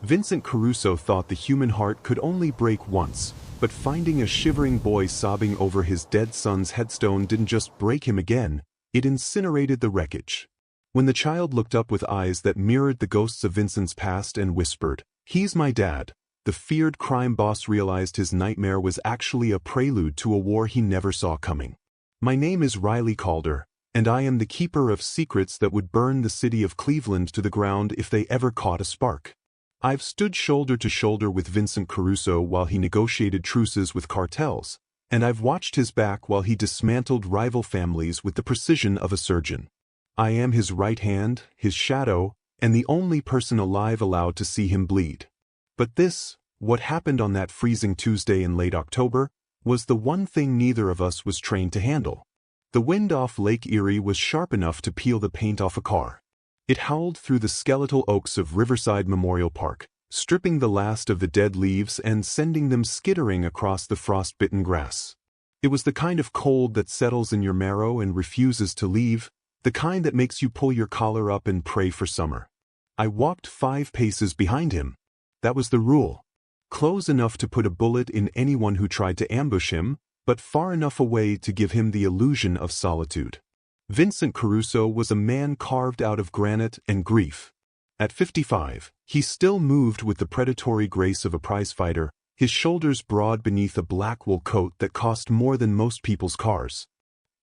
Vincent Caruso thought the human heart could only break once, but finding a shivering boy sobbing over his dead son's headstone didn't just break him again, it incinerated the wreckage. When the child looked up with eyes that mirrored the ghosts of Vincent's past and whispered, "He's my dad," the feared crime boss realized his nightmare was actually a prelude to a war he never saw coming. "My name is Riley Calder, and I am the keeper of secrets that would burn the city of Cleveland to the ground if they ever caught a spark. I've stood shoulder to shoulder with Vincent Caruso while he negotiated truces with cartels, and I've watched his back while he dismantled rival families with the precision of a surgeon. I am his right hand, his shadow, and the only person alive allowed to see him bleed. But this, what happened on that freezing Tuesday in late October, was the one thing neither of us was trained to handle. The wind off Lake Erie was sharp enough to peel the paint off a car. It howled through the skeletal oaks of Riverside Memorial Park, stripping the last of the dead leaves and sending them skittering across the frost-bitten grass. It was the kind of cold that settles in your marrow and refuses to leave, the kind that makes you pull your collar up and pray for summer. I walked 5 paces behind him. That was the rule. Close enough to put a bullet in anyone who tried to ambush him, but far enough away to give him the illusion of solitude. Vincent Caruso was a man carved out of granite and grief. At 55, he still moved with the predatory grace of a prizefighter, his shoulders broad beneath a black wool coat that cost more than most people's cars.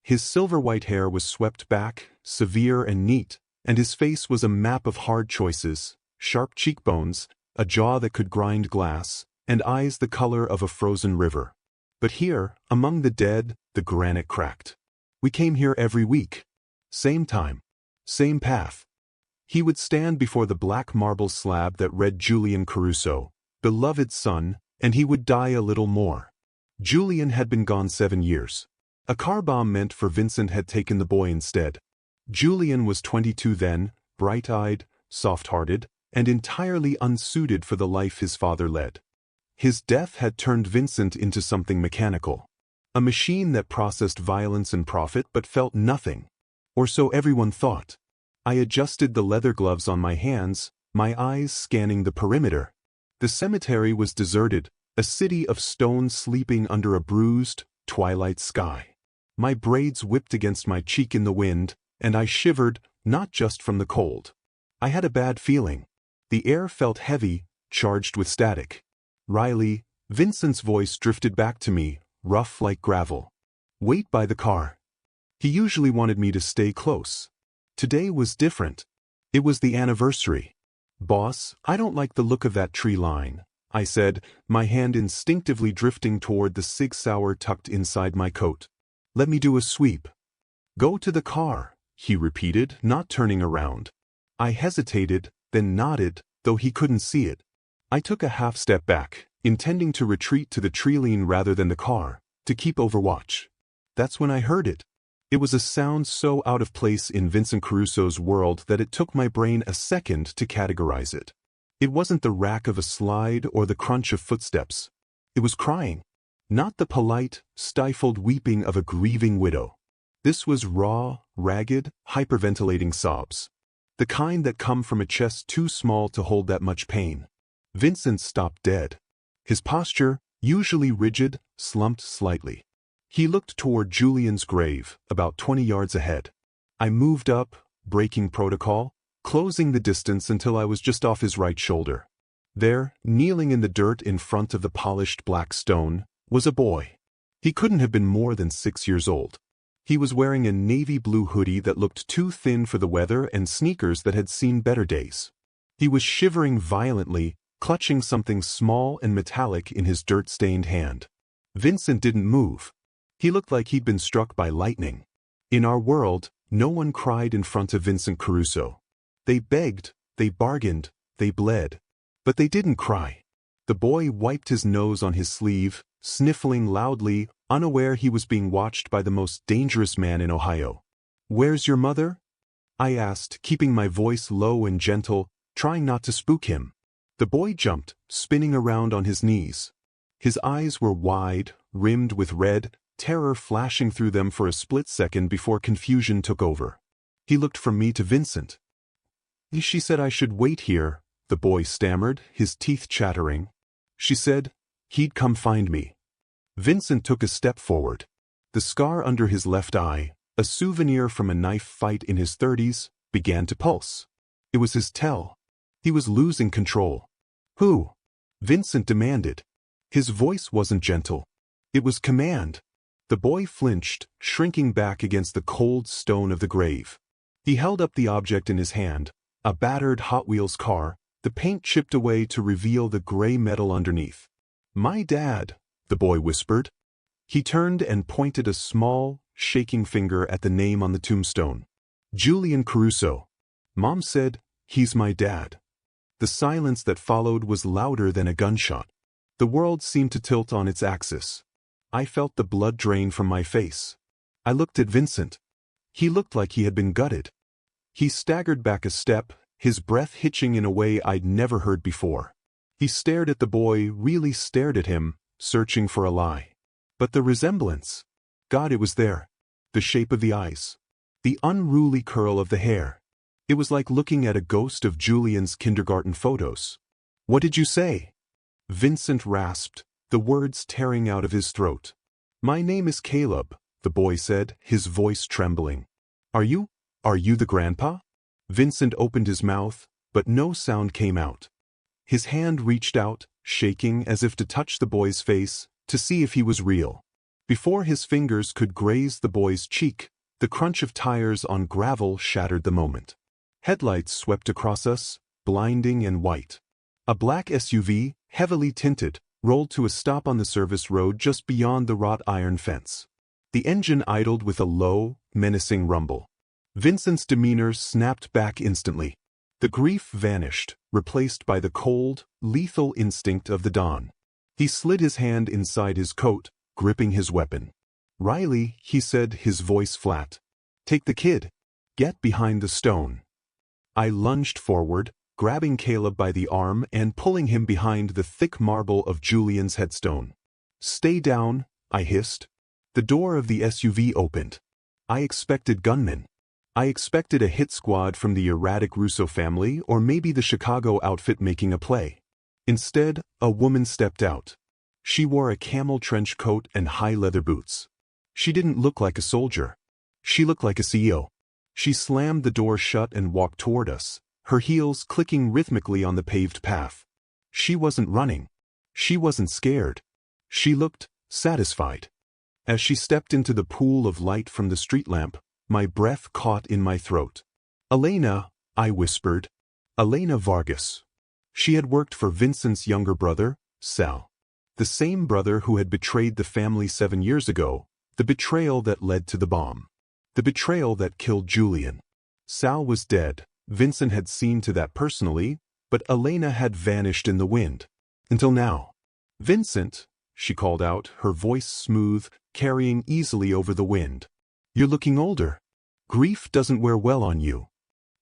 His silver-white hair was swept back, severe and neat, and his face was a map of hard choices, sharp cheekbones, a jaw that could grind glass, and eyes the color of a frozen river. But here, among the dead, the granite cracked. We came here every week. Same time. Same path. He would stand before the black marble slab that read Julian Caruso, beloved son, and he would die a little more. Julian had been gone 7 years. A car bomb meant for Vincent had taken the boy instead. Julian was 22 then, bright-eyed, soft-hearted, and entirely unsuited for the life his father led. His death had turned Vincent into something mechanical. A machine that processed violence and profit but felt nothing. Or so everyone thought. I adjusted the leather gloves on my hands, my eyes scanning the perimeter. The cemetery was deserted, a city of stone sleeping under a bruised, twilight sky. My braids whipped against my cheek in the wind, and I shivered, not just from the cold. I had a bad feeling. The air felt heavy, charged with static. "Riley," Vincent's voice drifted back to me, rough like gravel. "Wait by the car." He usually wanted me to stay close. Today was different. It was the anniversary. "Boss, I don't like the look of that tree line," I said, my hand instinctively drifting toward the Sig Sauer tucked inside my coat. "Let me do a sweep." "Go to the car," he repeated, not turning around. I hesitated, then nodded, though he couldn't see it. I took a half step back, intending to retreat to the tree line rather than the car, to keep overwatch. That's when I heard it. It was a sound so out of place in Vincent Caruso's world that it took my brain a second to categorize it. It wasn't the rack of a slide or the crunch of footsteps. It was crying. Not the polite, stifled weeping of a grieving widow. This was raw, ragged, hyperventilating sobs. The kind that come from a chest too small to hold that much pain. Vincent stopped dead. His posture, usually rigid, slumped slightly. He looked toward Julian's grave, about 20 yards ahead. I moved up, breaking protocol, closing the distance until I was just off his right shoulder. There, kneeling in the dirt in front of the polished black stone, was a boy. He couldn't have been more than 6 years old. He was wearing a navy blue hoodie that looked too thin for the weather and sneakers that had seen better days. He was shivering violently, clutching something small and metallic in his dirt-stained hand. Vincent didn't move. He looked like he'd been struck by lightning. In our world, no one cried in front of Vincent Caruso. They begged, they bargained, they bled. But they didn't cry. The boy wiped his nose on his sleeve, sniffling loudly, unaware he was being watched by the most dangerous man in Ohio. "Where's your mother?" I asked, keeping my voice low and gentle, trying not to spook him. The boy jumped, spinning around on his knees. His eyes were wide, rimmed with red, terror flashing through them for a split second before confusion took over. He looked from me to Vincent. "She said I should wait here," the boy stammered, his teeth chattering. She said he'd come find me. Vincent took a step forward. The scar under his left eye, a souvenir from a knife fight in his 30s, began to pulse. It was his tell. He was losing control. Who? Vincent demanded. His voice wasn't gentle. It was command. The boy flinched, shrinking back against the cold stone of the grave. He held up the object in his hand, a battered Hot Wheels car, the paint chipped away to reveal the gray metal underneath. My dad, the boy whispered. He turned and pointed a small, shaking finger at the name on the tombstone. Julian Caruso. Mom said, he's my dad. The silence that followed was louder than a gunshot. The world seemed to tilt on its axis. I felt the blood drain from my face. I looked at Vincent. He looked like he had been gutted. He staggered back a step, his breath hitching in a way I'd never heard before. He stared at the boy, really stared at him, searching for a lie. But the resemblance. God, it was there. The shape of the eyes. The unruly curl of the hair. It was like looking at a ghost of Julian's kindergarten photos. What did you say? Vincent rasped, the words tearing out of his throat. My name is Caleb, the boy said, his voice trembling. Are you the grandpa? Vincent opened his mouth, but no sound came out. His hand reached out, shaking as if to touch the boy's face, to see if he was real. Before his fingers could graze the boy's cheek, the crunch of tires on gravel shattered the moment. Headlights swept across us, blinding and white. A black SUV, heavily tinted, rolled to a stop on the service road just beyond the wrought iron fence. The engine idled with a low, menacing rumble. Vincent's demeanor snapped back instantly. The grief vanished, replaced by the cold, lethal instinct of the dawn. He slid his hand inside his coat, gripping his weapon. Riley, he said, his voice flat. Take the kid. Get behind the stone. I lunged forward, grabbing Caleb by the arm and pulling him behind the thick marble of Julian's headstone. Stay down, I hissed. The door of the SUV opened. I expected gunmen. I expected a hit squad from the erratic Russo family or maybe the Chicago outfit making a play. Instead, a woman stepped out. She wore a camel trench coat and high leather boots. She didn't look like a soldier. She looked like a CEO. She slammed the door shut and walked toward us, her heels clicking rhythmically on the paved path. She wasn't running. She wasn't scared. She looked satisfied. As she stepped into the pool of light from the street lamp, my breath caught in my throat. Elena, I whispered. Elena Vargas. She had worked for Vincent's younger brother, Sal. The same brother who had betrayed the family 7 years ago, the betrayal that led to the bomb. The betrayal that killed Julian. Sal was dead, Vincent had seen to that personally, but Elena had vanished in the wind. Until now. Vincent, she called out, her voice smooth, carrying easily over the wind. You're looking older. Grief doesn't wear well on you.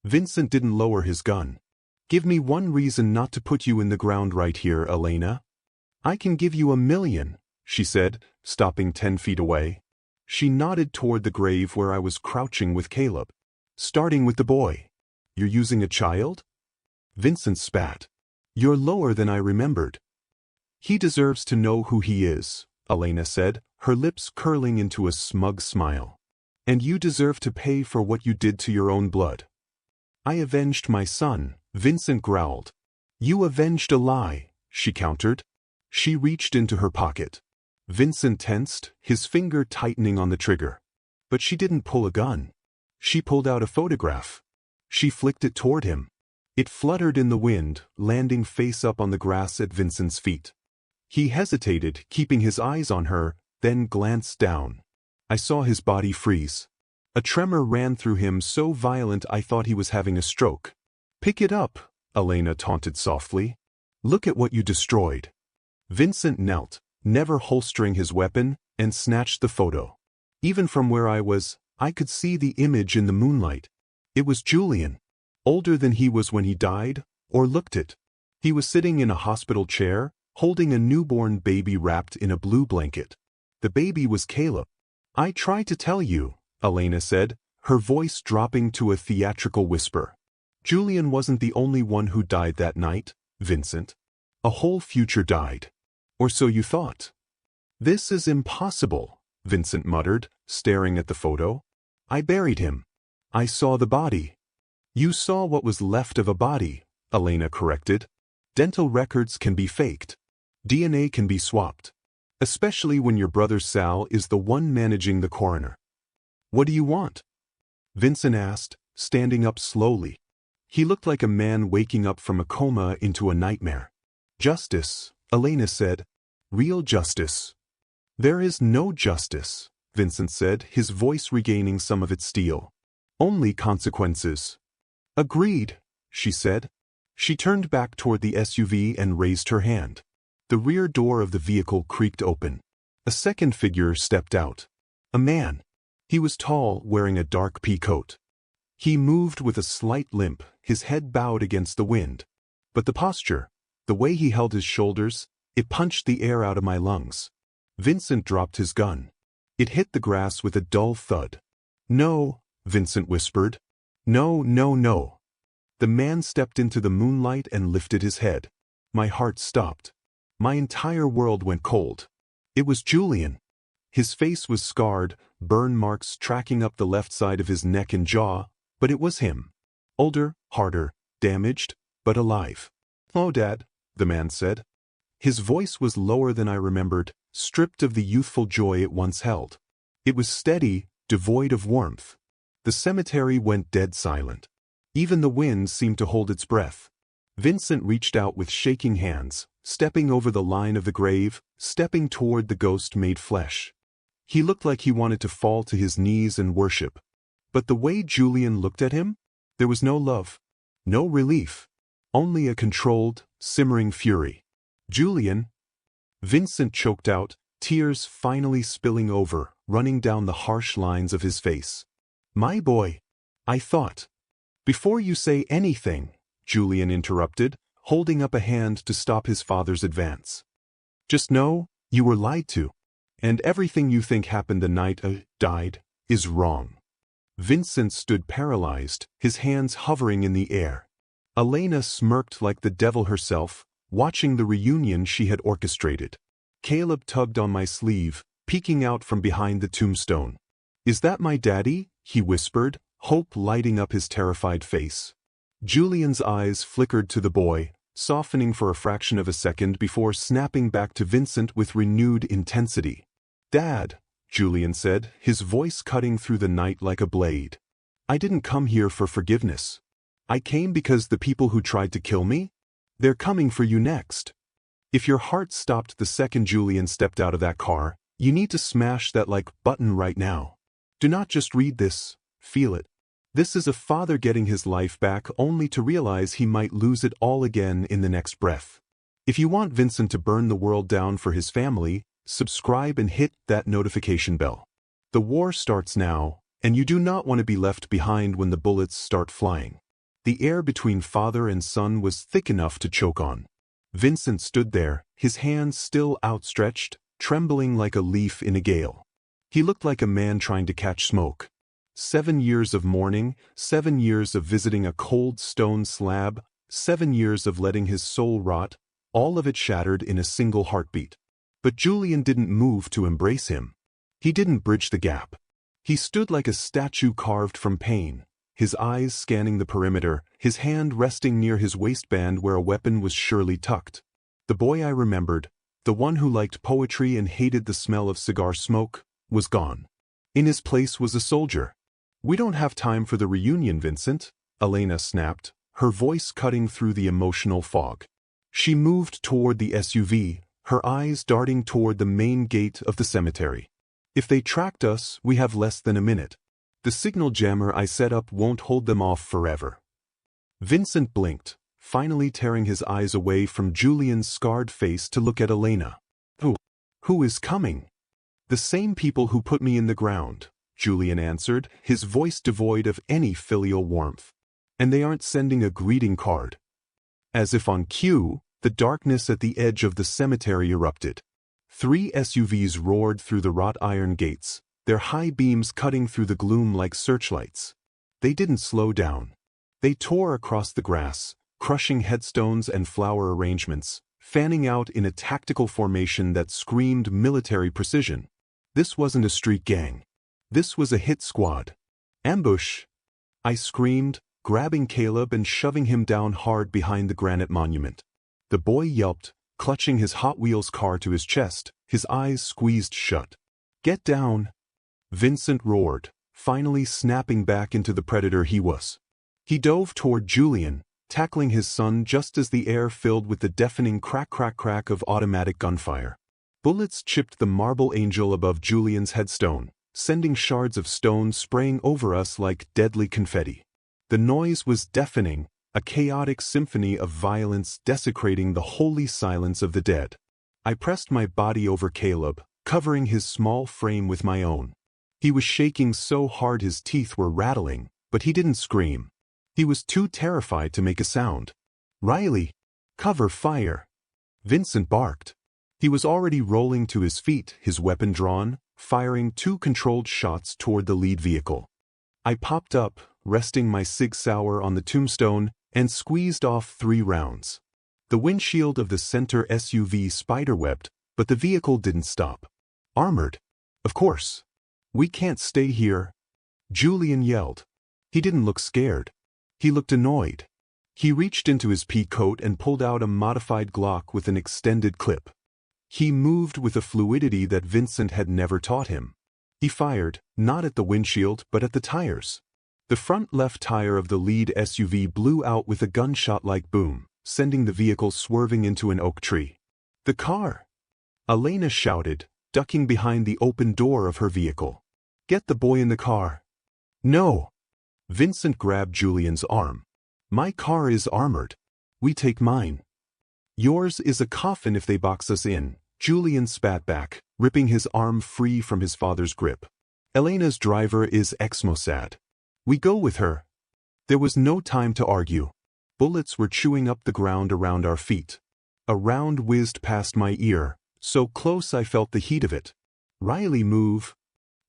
Vincent didn't lower his gun. Give me one reason not to put you in the ground right here, Elena. I can give you 1,000,000, she said, stopping 10 feet away. She nodded toward the grave where I was crouching with Caleb. Starting with the boy. You're using a child? Vincent spat. You're lower than I remembered. He deserves to know who he is, Elena said, her lips curling into a smug smile. And you deserve to pay for what you did to your own blood. I avenged my son, Vincent growled. You avenged a lie, she countered. She reached into her pocket. Vincent tensed, his finger tightening on the trigger. But she didn't pull a gun. She pulled out a photograph. She flicked it toward him. It fluttered in the wind, landing face up on the grass at Vincent's feet. He hesitated, keeping his eyes on her, then glanced down. I saw his body freeze. A tremor ran through him so violent I thought he was having a stroke. Pick it up, Elena taunted softly. Look at what you destroyed. Vincent knelt, never holstering his weapon, and snatched the photo. Even from where I was, I could see the image in the moonlight. It was Julian. Older than he was when he died, or looked it. He was sitting in a hospital chair, holding a newborn baby wrapped in a blue blanket. The baby was Caleb. I tried to tell you, Elena said, her voice dropping to a theatrical whisper. Julian wasn't the only one who died that night, Vincent. A whole future died. Or so you thought. This is impossible, Vincent muttered, staring at the photo. I buried him. I saw the body. You saw what was left of a body, Elena corrected. Dental records can be faked. DNA can be swapped. Especially when your brother Sal is the one managing the coroner. What do you want? Vincent asked, standing up slowly. He looked like a man waking up from a coma into a nightmare. Justice, Elena said. Real justice. There is no justice, Vincent said, his voice regaining some of its steel. Only consequences. Agreed, she said. She turned back toward the SUV and raised her hand. The rear door of the vehicle creaked open. A second figure stepped out. A man. He was tall, wearing a dark pea coat. He moved with a slight limp, his head bowed against the wind. But the posture, the way he held his shoulders, it punched the air out of my lungs. Vincent dropped his gun. It hit the grass with a dull thud. No, Vincent whispered. No, no, no. The man stepped into the moonlight and lifted his head. My heart stopped. My entire world went cold. It was Julian. His face was scarred, burn marks tracking up the left side of his neck and jaw, but it was him. Older, harder, damaged, but alive. "Hello, Dad," the man said. His voice was lower than I remembered, stripped of the youthful joy it once held. It was steady, devoid of warmth. The cemetery went dead silent. Even the wind seemed to hold its breath. Vincent reached out with shaking hands, stepping over the line of the grave, stepping toward the ghost made flesh. He looked like he wanted to fall to his knees and worship. But the way Julian looked at him, there was no love, no relief, only a controlled, simmering fury. Julian, Vincent choked out, tears finally spilling over, running down the harsh lines of his face. My boy, I thought. Before you say anything, Julian interrupted, holding up a hand to stop his father's advance. Just know, you were lied to. And everything you think happened the night I died is wrong. Vincent stood paralyzed, his hands hovering in the air. Elena smirked like the devil herself, watching the reunion she had orchestrated. Caleb tugged on my sleeve, peeking out from behind the tombstone. Is that my daddy? He whispered, hope lighting up his terrified face. Julian's eyes flickered to the boy, softening for a fraction of a second before snapping back to Vincent with renewed intensity. Dad, Julian said, his voice cutting through the night like a blade. I didn't come here for forgiveness. I came because the people who tried to kill me? They're coming for you next. If your heart stopped the second Julian stepped out of that car, you need to smash that like button right now. Do not just read this, feel it. This is a father getting his life back only to realize he might lose it all again in the next breath. If you want Vincent to burn the world down for his family, subscribe and hit that notification bell. The war starts now, and you do not want to be left behind when the bullets start flying. The air between father and son was thick enough to choke on. Vincent stood there, his hands still outstretched, trembling like a leaf in a gale. He looked like a man trying to catch smoke. 7 years of mourning, 7 years of visiting a cold stone slab, 7 years of letting his soul rot, all of it shattered in a single heartbeat. But Julian didn't move to embrace him. He didn't bridge the gap. He stood like a statue carved from pain, his eyes scanning the perimeter, his hand resting near his waistband where a weapon was surely tucked. The boy I remembered, the one who liked poetry and hated the smell of cigar smoke, was gone. In his place was a soldier. We don't have time for the reunion, Vincent, Elena snapped, her voice cutting through the emotional fog. She moved toward the SUV, her eyes darting toward the main gate of the cemetery. If they tracked us, we have less than a minute. The signal jammer I set up won't hold them off forever. Vincent blinked, finally tearing his eyes away from Julian's scarred face to look at Elena. Who is coming? The same people who put me in the ground, Julian answered, his voice devoid of any filial warmth. And they aren't sending a greeting card. As if on cue, the darkness at the edge of the cemetery erupted. 3 SUVs roared through the wrought iron gates, their high beams cutting through the gloom like searchlights. They didn't slow down. They tore across the grass, crushing headstones and flower arrangements, fanning out in a tactical formation that screamed military precision. This wasn't a street gang. This was a hit squad. Ambush! I screamed, grabbing Caleb and shoving him down hard behind the granite monument. The boy yelped, clutching his Hot Wheels car to his chest, his eyes squeezed shut. "Get down!" Vincent roared, finally snapping back into the predator he was. He dove toward Julian, tackling his son just as the air filled with the deafening crack-crack-crack of automatic gunfire. Bullets chipped the marble angel above Julian's headstone, sending shards of stone spraying over us like deadly confetti. The noise was deafening, a chaotic symphony of violence desecrating the holy silence of the dead. I pressed my body over Caleb, covering his small frame with my own. He was shaking so hard his teeth were rattling, but he didn't scream. He was too terrified to make a sound. "Riley! Cover fire!" Vincent barked. He was already rolling to his feet, his weapon drawn, firing 2 controlled shots toward the lead vehicle. I popped up, resting my Sig Sauer on the tombstone, and squeezed off 3 rounds. The windshield of the center SUV spiderwebbed, but the vehicle didn't stop. "Armored? Of course. We can't stay here," Julian yelled. He didn't look scared. He looked annoyed. He reached into his pea coat and pulled out a modified Glock with an extended clip. He moved with a fluidity that Vincent had never taught him. He fired, not at the windshield but at the tires. The front left tire of the lead SUV blew out with a gunshot-like boom, sending the vehicle swerving into an oak tree. "The car!" Elena shouted, ducking behind the open door of her vehicle. "Get the boy in the car." "No!" Vincent grabbed Julian's arm. "My car is armored. We take mine." "Yours is a coffin if they box us in," Julian spat back, ripping his arm free from his father's grip. "Elena's driver is ex-Mossad. We go with her." There was no time to argue. Bullets were chewing up the ground around our feet. A round whizzed past my ear, so close I felt the heat of it. "Riley, move!"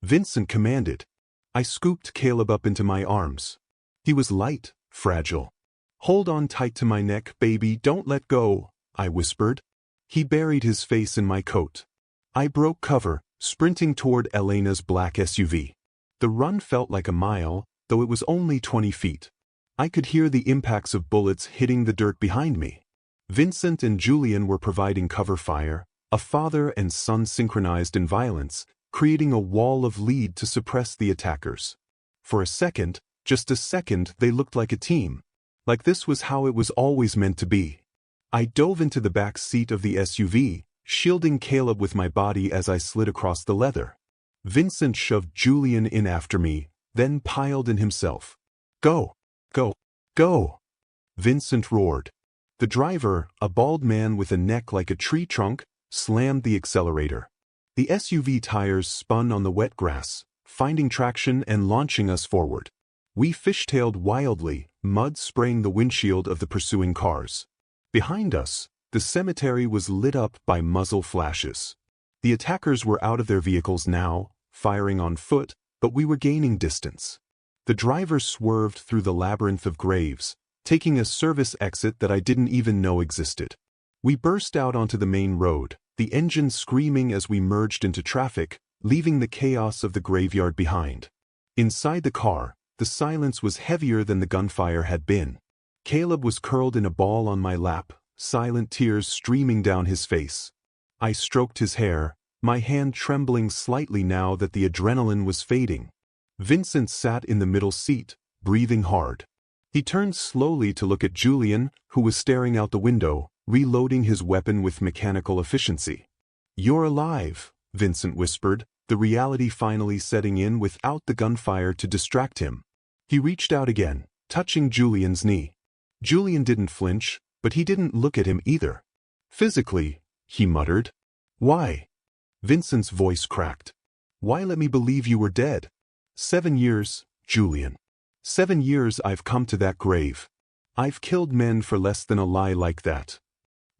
Vincent commanded. I scooped Caleb up into my arms. He was light, fragile. "Hold on tight to my neck, baby, don't let go," I whispered. He buried his face in my coat. I broke cover, sprinting toward Elena's black SUV. The run felt like a mile, though it was only 20 feet. I could hear the impacts of bullets hitting the dirt behind me. Vincent and Julian were providing cover fire, a father and son synchronized in violence, creating a wall of lead to suppress the attackers. For a second, just a second, they looked like a team. Like this was how it was always meant to be. I dove into the back seat of the SUV, shielding Caleb with my body as I slid across the leather. Vincent shoved Julian in after me, then piled in himself. "Go! Go! Go!" Vincent roared. The driver, a bald man with a neck like a tree trunk, slammed the accelerator. The SUV tires spun on the wet grass, finding traction and launching us forward. We fishtailed wildly, mud spraying the windshield of the pursuing cars. Behind us, the cemetery was lit up by muzzle flashes. The attackers were out of their vehicles now, firing on foot, but we were gaining distance. The driver swerved through the labyrinth of graves, taking a service exit that I didn't even know existed. We burst out onto the main road, the engine screaming as we merged into traffic, leaving the chaos of the graveyard behind. Inside the car, the silence was heavier than the gunfire had been. Caleb was curled in a ball on my lap, silent tears streaming down his face. I stroked his hair, my hand trembling slightly now that the adrenaline was fading. Vincent sat in the middle seat, breathing hard. He turned slowly to look at Julian, who was staring out the window, reloading his weapon with mechanical efficiency. "You're alive," Vincent whispered, the reality finally setting in without the gunfire to distract him. He reached out again, touching Julian's knee. Julian didn't flinch, but he didn't look at him either. "Physically," he muttered. "Why?" Vincent's voice cracked. "Why let me believe you were dead? 7 years, Julian. 7 years I've come to that grave. I've killed men for less than a lie like that."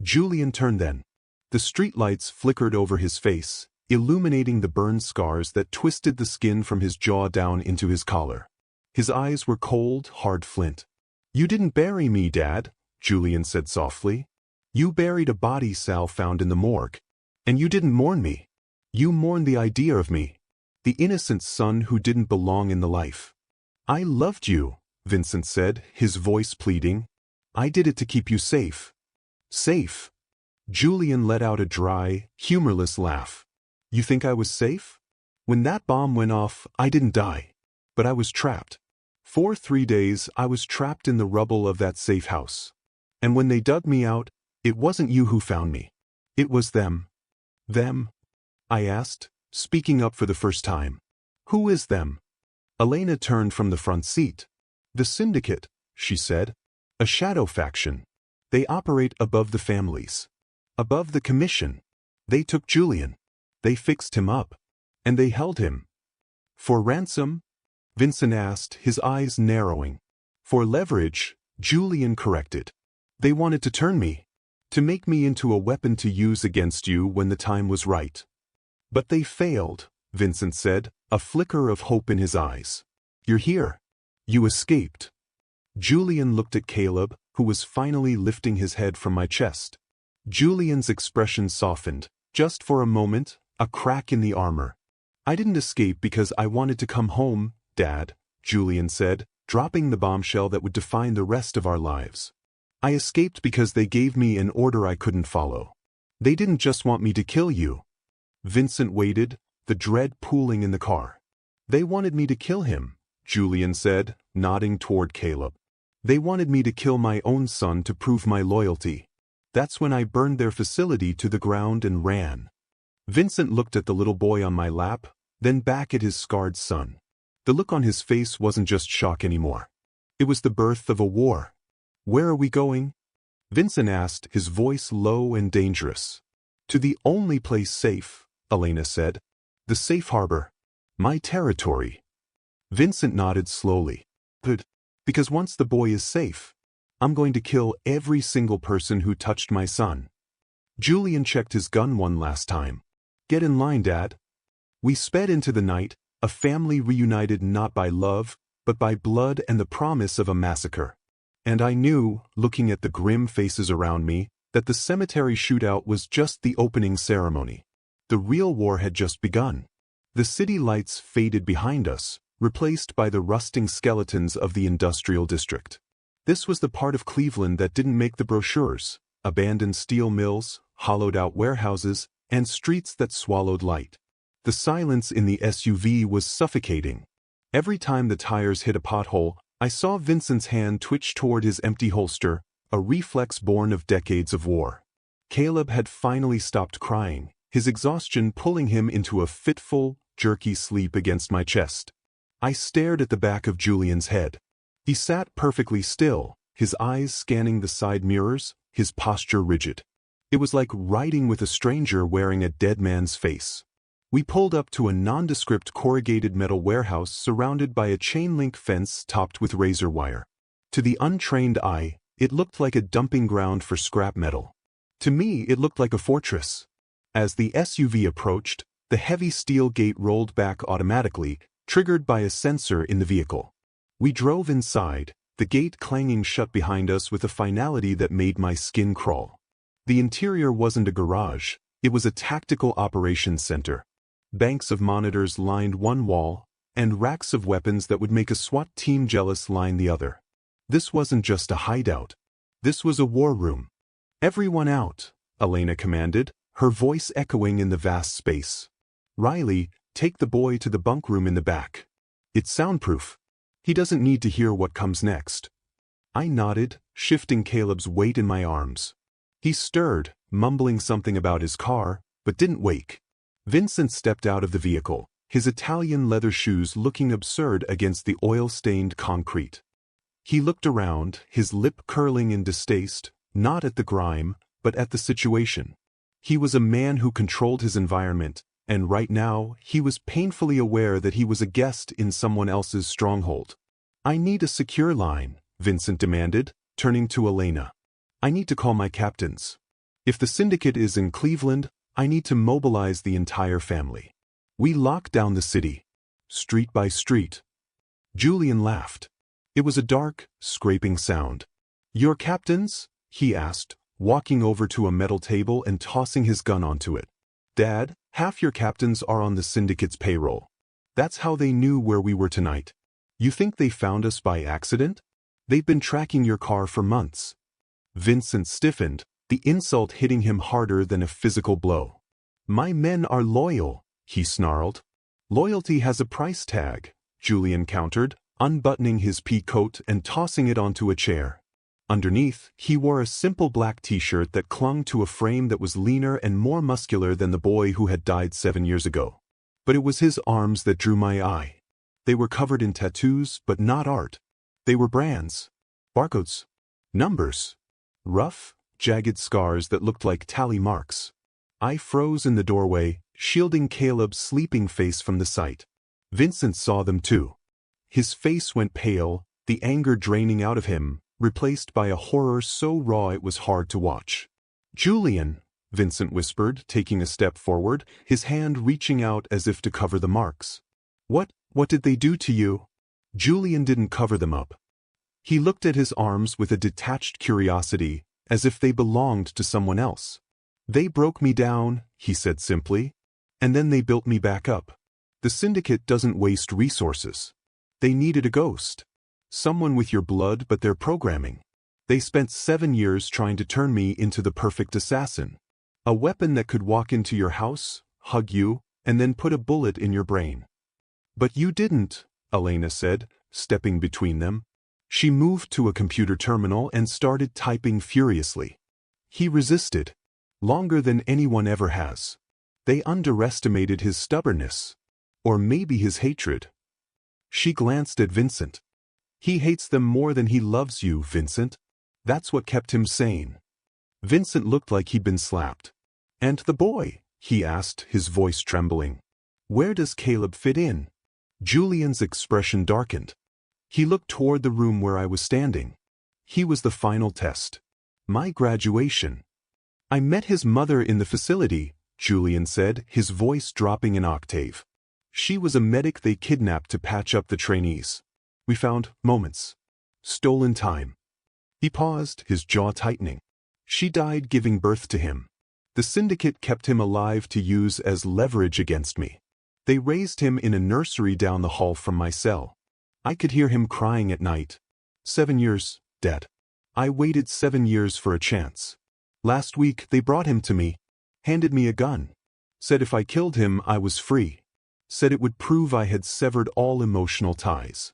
Julian turned then. The streetlights flickered over his face, illuminating the burn scars that twisted the skin from his jaw down into his collar. His eyes were cold, hard flint. You didn't bury me, Dad, Julian said softly. You buried a body Sal found in the morgue. And you didn't mourn me. You mourned the idea of me. The innocent son who didn't belong in the life. I loved you, Vincent said, his voice pleading. I did it to keep you safe. Safe? Julian let out a dry, humorless laugh. You think I was safe? When that bomb went off, I didn't die. But I was trapped. For 3 days I was trapped in the rubble of that safe house. And when they dug me out, it wasn't you who found me. It was them. Them? I asked, speaking up for the first time. Who is them? Elena turned from the front seat. The Syndicate, she said. A shadow faction. They operate above the families. Above the commission. They took Julian. They fixed him up. And they held him. For ransom? Vincent asked, his eyes narrowing. For leverage, Julian corrected. They wanted to turn me. To make me into a weapon to use against you when the time was right. But they failed, Vincent said, a flicker of hope in his eyes. You're here. You escaped. Julian looked at Caleb, who was finally lifting his head from my chest. Julian's expression softened, just for a moment, a crack in the armor. I didn't escape because I wanted to come home, Dad, Julian said, dropping the bombshell that would define the rest of our lives. I escaped because they gave me an order I couldn't follow. They didn't just want me to kill you. Vincent waited, the dread pooling in the car. They wanted me to kill him, Julian said, nodding toward Caleb. They wanted me to kill my own son to prove my loyalty. That's when I burned their facility to the ground and ran. Vincent looked at the little boy on my lap, then back at his scarred son. The look on his face wasn't just shock anymore. It was the birth of a war. Where are we going? Vincent asked, his voice low and dangerous. To the only place safe, Elena said. The safe harbor. My territory. Vincent nodded slowly. Good. Because once the boy is safe, I'm going to kill every single person who touched my son. Julian checked his gun one last time. Get in line, Dad. We sped into the night, a family reunited not by love, but by blood and the promise of a massacre. And I knew, looking at the grim faces around me, that the cemetery shootout was just the opening ceremony. The real war had just begun. The city lights faded behind us, replaced by the rusting skeletons of the industrial district. This was the part of Cleveland that didn't make the brochures: abandoned steel mills, hollowed-out warehouses, and streets that swallowed light. The silence in the SUV was suffocating. Every time the tires hit a pothole, I saw Vincent's hand twitch toward his empty holster, a reflex born of decades of war. Caleb had finally stopped crying, his exhaustion pulling him into a fitful, jerky sleep against my chest. I stared at the back of Julian's head. He sat perfectly still, his eyes scanning the side mirrors, his posture rigid. It was like riding with a stranger wearing a dead man's face. We pulled up to a nondescript corrugated metal warehouse surrounded by a chain-link fence topped with razor wire. To the untrained eye, it looked like a dumping ground for scrap metal. To me, it looked like a fortress. As the SUV approached, the heavy steel gate rolled back automatically, triggered by a sensor in the vehicle. We drove inside, the gate clanging shut behind us with a finality that made my skin crawl. The interior wasn't a garage, it was a tactical operations center. Banks of monitors lined one wall, and racks of weapons that would make a SWAT team jealous lined the other. This wasn't just a hideout. This was a war room. Everyone out, Elena commanded, her voice echoing in the vast space. Riley, take the boy to the bunk room in the back. It's soundproof. He doesn't need to hear what comes next. I nodded, shifting Caleb's weight in my arms. He stirred, mumbling something about his car, but didn't wake. Vincent stepped out of the vehicle, his Italian leather shoes looking absurd against the oil-stained concrete. He looked around, his lip curling in distaste, not at the grime, but at the situation. He was a man who controlled his environment, and right now, he was painfully aware that he was a guest in someone else's stronghold. I need a secure line, Vincent demanded, turning to Elena. I need to call my captains. If the Syndicate is in Cleveland, I need to mobilize the entire family. We locked down the city, street by street. Julian laughed. It was a dark, scraping sound. "Your captains?" he asked, walking over to a metal table and tossing his gun onto it. "Dad, half your captains are on the Syndicate's payroll. That's how they knew where we were tonight. You think they found us by accident? They've been tracking your car for months." Vincent stiffened, the insult hitting him harder than a physical blow. "My men are loyal," he snarled. "Loyalty has a price tag," Julian countered, unbuttoning his pea coat and tossing it onto a chair. Underneath, he wore a simple black t-shirt that clung to a frame that was leaner and more muscular than the boy who had died 7 years ago. But it was his arms that drew my eye. They were covered in tattoos, but not art. They were brands, barcodes, numbers, rough, jagged scars that looked like tally marks. I froze in the doorway, shielding Caleb's sleeping face from the sight. Vincent saw them too. His face went pale, the anger draining out of him, replaced by a horror so raw it was hard to watch. "Julian," Vincent whispered, taking a step forward, his hand reaching out as if to cover the marks. What did they do to you?" Julian didn't cover them up. He looked at his arms with a detached curiosity, as if they belonged to someone else. "They broke me down," he said simply. "And then they built me back up. The Syndicate doesn't waste resources. They needed a ghost. Someone with your blood but their programming. They spent 7 years trying to turn me into the perfect assassin. A weapon that could walk into your house, hug you, and then put a bullet in your brain." "But you didn't," Elena said, stepping between them. She moved to a computer terminal and started typing furiously. He resisted. Longer than anyone ever has. They underestimated his stubbornness. Or maybe his hatred. She glanced at Vincent. "He hates them more than he loves you, Vincent. That's what kept him sane." Vincent looked like he'd been slapped. "And the boy?" he asked, his voice trembling. "Where does Caleb fit in?" Julian's expression darkened. He looked toward the room where I was standing. He was the final test. My graduation. "I met his mother in the facility," Julian said, his voice dropping an octave. "She was a medic they kidnapped to patch up the trainees. We found moments. Stolen time." He paused, his jaw tightening. "She died giving birth to him. The Syndicate kept him alive to use as leverage against me. They raised him in a nursery down the hall from my cell. I could hear him crying at night. 7 years, Dad. I waited 7 years for a chance. Last week they brought him to me, handed me a gun. Said if I killed him I was free. Said it would prove I had severed all emotional ties."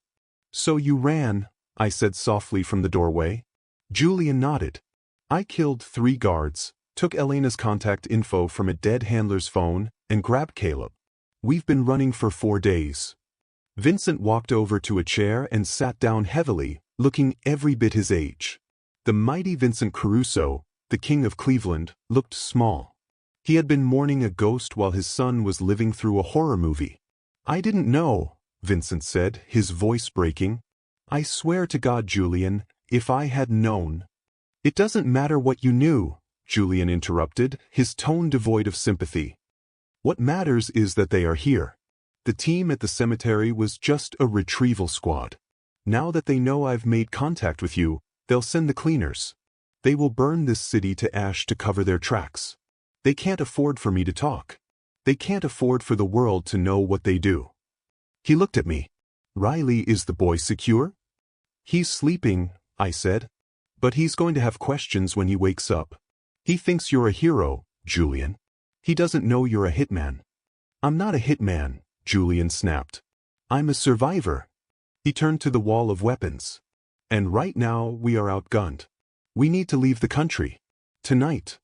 "So you ran," I said softly from the doorway. Julian nodded. "I killed 3 guards, took Elena's contact info from a dead handler's phone, and grabbed Caleb. We've been running for 4 days." Vincent walked over to a chair and sat down heavily, looking every bit his age. The mighty Vincent Caruso, the king of Cleveland, looked small. He had been mourning a ghost while his son was living through a horror movie. "I didn't know," Vincent said, his voice breaking. "I swear to God, Julian, if I had known." "It doesn't matter what you knew," Julian interrupted, his tone devoid of sympathy. "What matters is that they are here. The team at the cemetery was just a retrieval squad. Now that they know I've made contact with you, they'll send the cleaners. They will burn this city to ash to cover their tracks. They can't afford for me to talk. They can't afford for the world to know what they do." He looked at me. "Riley, is the boy secure?" "He's sleeping," I said. "But he's going to have questions when he wakes up. He thinks you're a hero, Julian. He doesn't know you're a hitman." "I'm not a hitman," Julian snapped. "I'm a survivor." He turned to the wall of weapons. "And right now we are outgunned. We need to leave the country. Tonight."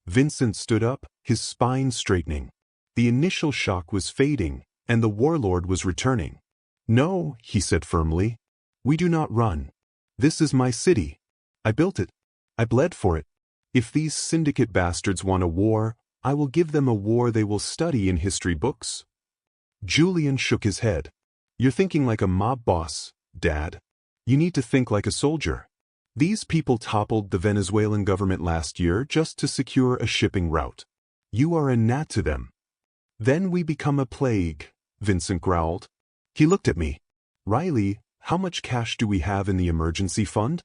Vincent stood up, his spine straightening. The initial shock was fading, and the warlord was returning. "No," he said firmly. "We do not run. This is my city. I built it. I bled for it. If these Syndicate bastards want a war, I will give them a war they will study in history books." Julian shook his head. "You're thinking like a mob boss, Dad. You need to think like a soldier. These people toppled the Venezuelan government last year just to secure a shipping route. You are a gnat to them." "Then we become a plague," Vincent growled. He looked at me. "Riley, How much cash do we have in the emergency fund?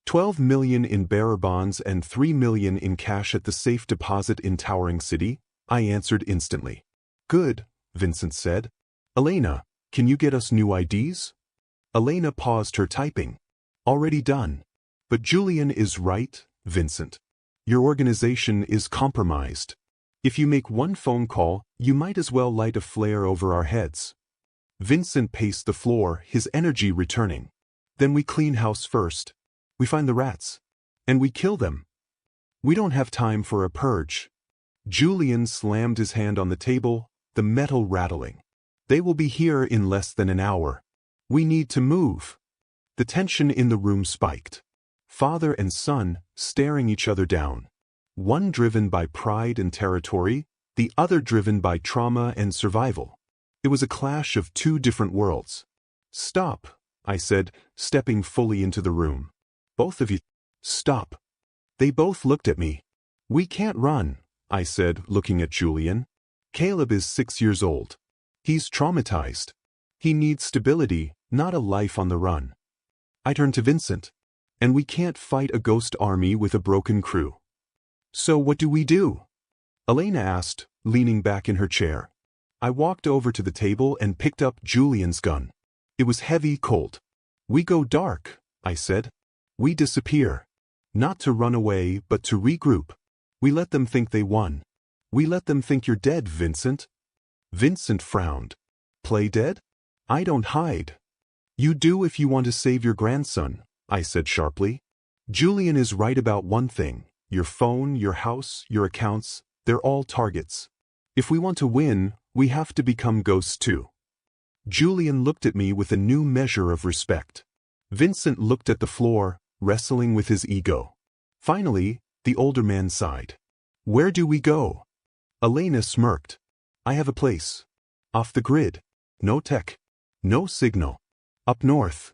12 million in bearer bonds and 3 million in cash at the safe deposit in Towering City, I answered instantly. Good, Vincent said. Elena, can you get us new IDs? Elena paused her typing. Already done. But Julian is right, Vincent. Your organization is compromised. If you make one phone call, you might as well light a flare over our heads. Vincent paced the floor, his energy returning. Then we clean house first. We find the rats. And we kill them. We don't have time for a purge. Julian slammed his hand on the table, the metal rattling. They will be here in less than an hour. We need to move. The tension in the room spiked. Father and son staring each other down. One driven by pride and territory, the other driven by trauma and survival. It was a clash of two different worlds. Stop, I said, stepping fully into the room. Both of you, stop. They both looked at me. We can't run, I said, looking at Julian. Caleb is 6 years old. He's traumatized. He needs stability, not a life on the run. I turned to Vincent. And we can't fight a ghost army with a broken crew. So what do we do? Elena asked, leaning back in her chair. I walked over to the table and picked up Julian's gun. It was heavy cold. We go dark, I said. We disappear. Not to run away, but to regroup. We let them think they won. We let them think you're dead, Vincent. Vincent frowned. Play dead? I don't hide. You do if you want to save your grandson, I said sharply. Julian is right about one thing. Your phone, your house, your accounts, they're all targets. If we want to win, we have to become ghosts too. Julian looked at me with a new measure of respect. Vincent looked at the floor, wrestling with his ego. Finally, the older man sighed. Where do we go? Elena smirked. I have a place. Off the grid. No tech. No signal. Up north.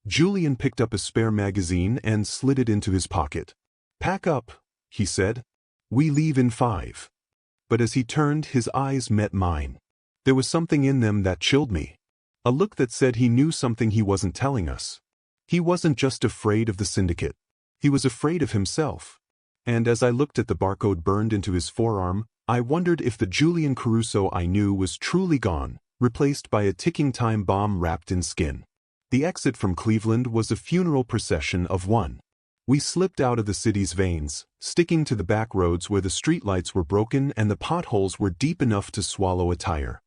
Julian picked up a spare magazine and slid it into his pocket. Pack up, he said. We leave in 5. But as he turned, his eyes met mine. There was something in them that chilled me. A look that said he knew something he wasn't telling us. He wasn't just afraid of the Syndicate. He was afraid of himself. And as I looked at the barcode burned into his forearm, I wondered if the Julian Caruso I knew was truly gone, replaced by a ticking time bomb wrapped in skin. The exit from Cleveland was a funeral procession of one. We slipped out of the city's veins, sticking to the back roads where the streetlights were broken and the potholes were deep enough to swallow a tire.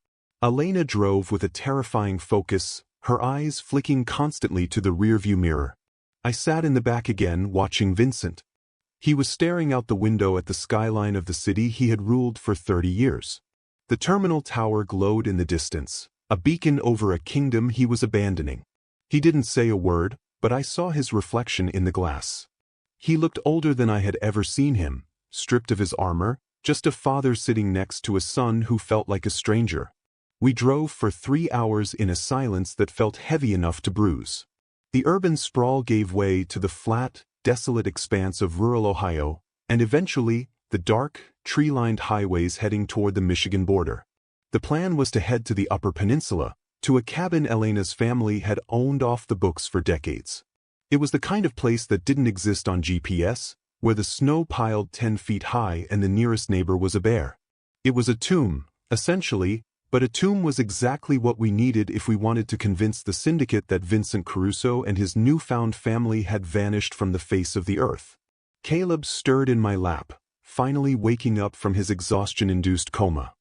Elena drove with a terrifying focus, her eyes flicking constantly to the rearview mirror. I sat in the back again, watching Vincent. He was staring out the window at the skyline of the city he had ruled for 30 years. The terminal tower glowed in the distance, a beacon over a kingdom he was abandoning. He didn't say a word, but I saw his reflection in the glass. He looked older than I had ever seen him, stripped of his armor, just a father sitting next to a son who felt like a stranger. We drove for 3 hours in a silence that felt heavy enough to bruise. The urban sprawl gave way to the flat, desolate expanse of rural Ohio, and eventually, the dark, tree-lined highways heading toward the Michigan border. The plan was to head to the Upper Peninsula, to a cabin Elena's family had owned off the books for decades. It was the kind of place that didn't exist on GPS, where the snow piled 10 feet high and the nearest neighbor was a bear. It was a tomb, essentially, but a tomb was exactly what we needed if we wanted to convince the Syndicate that Vincent Caruso and his newfound family had vanished from the face of the earth. Caleb stirred in my lap, finally waking up from his exhaustion-induced coma.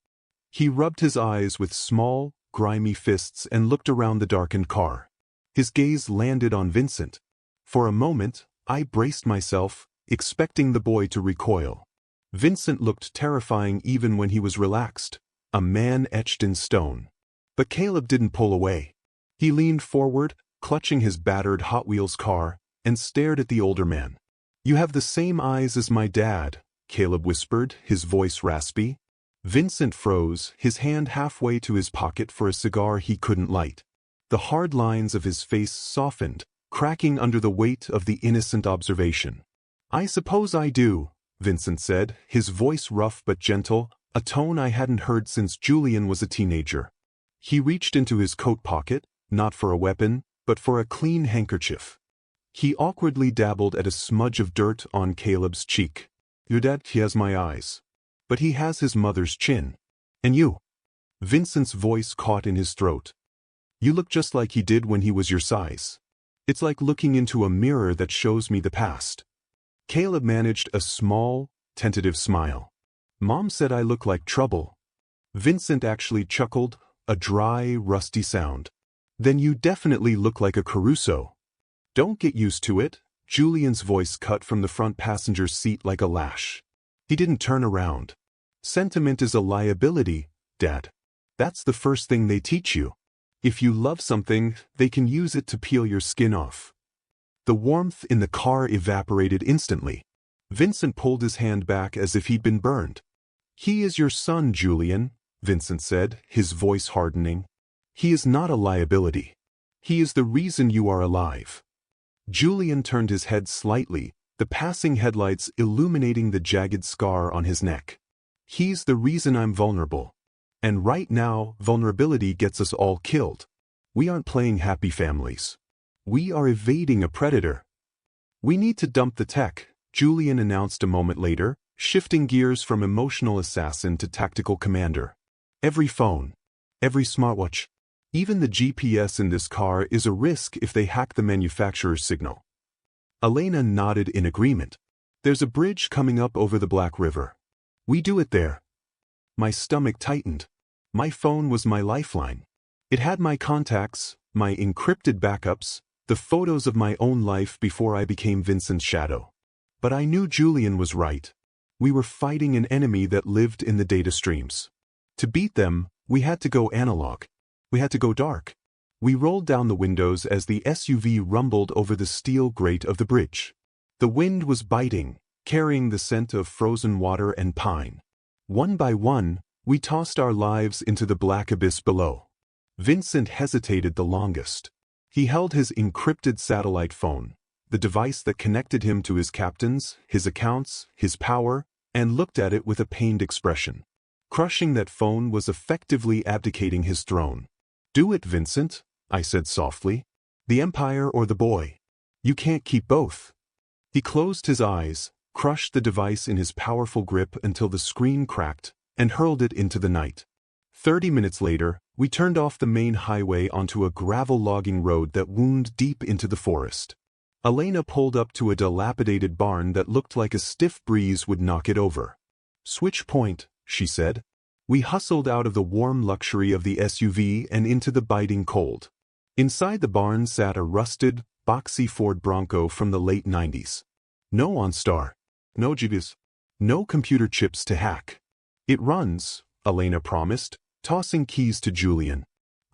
He rubbed his eyes with small, grimy fists and looked around the darkened car. His gaze landed on Vincent. For a moment, I braced myself, expecting the boy to recoil. Vincent looked terrifying even when he was relaxed, a man etched in stone. But Caleb didn't pull away. He leaned forward, clutching his battered Hot Wheels car, and stared at the older man. "You have the same eyes as my dad," Caleb whispered, his voice raspy. Vincent froze, his hand halfway to his pocket for a cigar he couldn't light. The hard lines of his face softened, cracking under the weight of the innocent observation. "I suppose I do," Vincent said, his voice rough but gentle, a tone I hadn't heard since Julian was a teenager. He reached into his coat pocket, not for a weapon, but for a clean handkerchief. He awkwardly dabbled at a smudge of dirt on Caleb's cheek. Your dad, he has my eyes. But he has his mother's chin. And you? Vincent's voice caught in his throat. You look just like he did when he was your size. It's like looking into a mirror that shows me the past. Caleb managed a small, tentative smile. Mom said I look like trouble. Vincent actually chuckled, a dry, rusty sound. Then you definitely look like a Caruso. Don't get used to it. Julian's voice cut from the front passenger's seat like a lash. He didn't turn around. Sentiment is a liability, Dad. That's the first thing they teach you. If you love something, they can use it to peel your skin off. The warmth in the car evaporated instantly. Vincent pulled his hand back as if he'd been burned. He is your son, Julian, Vincent said, his voice hardening. He is not a liability. He is the reason you are alive. Julian turned his head slightly, the passing headlights illuminating the jagged scar on his neck. He's the reason I'm vulnerable. And right now, vulnerability gets us all killed. We aren't playing happy families. We are evading a predator. We need to dump the tech, Julian announced a moment later, shifting gears from emotional assassin to tactical commander. Every phone, every smartwatch, even the GPS in this car is a risk if they hack the manufacturer's signal. Elena nodded in agreement. There's a bridge coming up over the Black River. We do it there. My stomach tightened. My phone was my lifeline. It had my contacts, my encrypted backups, the photos of my own life before I became Vincent's shadow. But I knew Julian was right. We were fighting an enemy that lived in the data streams. To beat them, we had to go analog. We had to go dark. We rolled down the windows as the SUV rumbled over the steel grate of the bridge. The wind was biting, carrying the scent of frozen water and pine. One by one, we tossed our lives into the black abyss below. Vincent hesitated the longest. He held his encrypted satellite phone, the device that connected him to his captains, his accounts, his power, and looked at it with a pained expression. Crushing that phone was effectively abdicating his throne. Do it, Vincent, I said softly. The Empire or the boy. You can't keep both. He closed his eyes, crushed the device in his powerful grip until the screen cracked, and hurled it into the night. 30 minutes later, we turned off the main highway onto a gravel logging road that wound deep into the forest. Elena pulled up to a dilapidated barn that looked like a stiff breeze would knock it over. Switch point, she said. We hustled out of the warm luxury of the SUV and into the biting cold. Inside the barn sat a rusted, boxy Ford Bronco from the late 90s. No OnStar. No GPS. No computer chips to hack. It runs, Elena promised, tossing keys to Julian.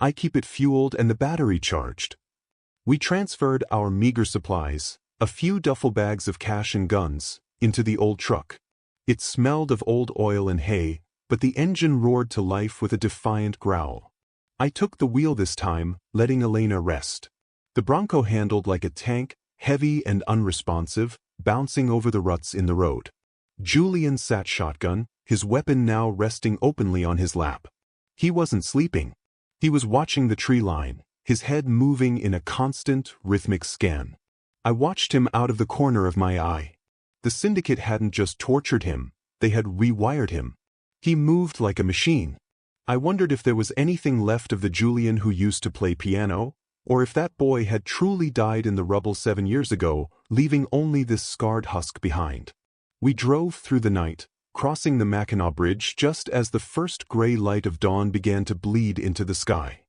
I keep it fueled and the battery charged. We transferred our meager supplies, a few duffel bags of cash and guns, into the old truck. It smelled of old oil and hay, but the engine roared to life with a defiant growl. I took the wheel this time, letting Elena rest. The Bronco handled like a tank, heavy and unresponsive, bouncing over the ruts in the road. Julian sat shotgun, his weapon now resting openly on his lap. He wasn't sleeping. He was watching the tree line, his head moving in a constant, rhythmic scan. I watched him out of the corner of my eye. The Syndicate hadn't just tortured him, they had rewired him. He moved like a machine. I wondered if there was anything left of the Julian who used to play piano, or if that boy had truly died in the rubble 7 years ago, leaving only this scarred husk behind. We drove through the night, crossing the Mackinac Bridge just as the first gray light of dawn began to bleed into the sky.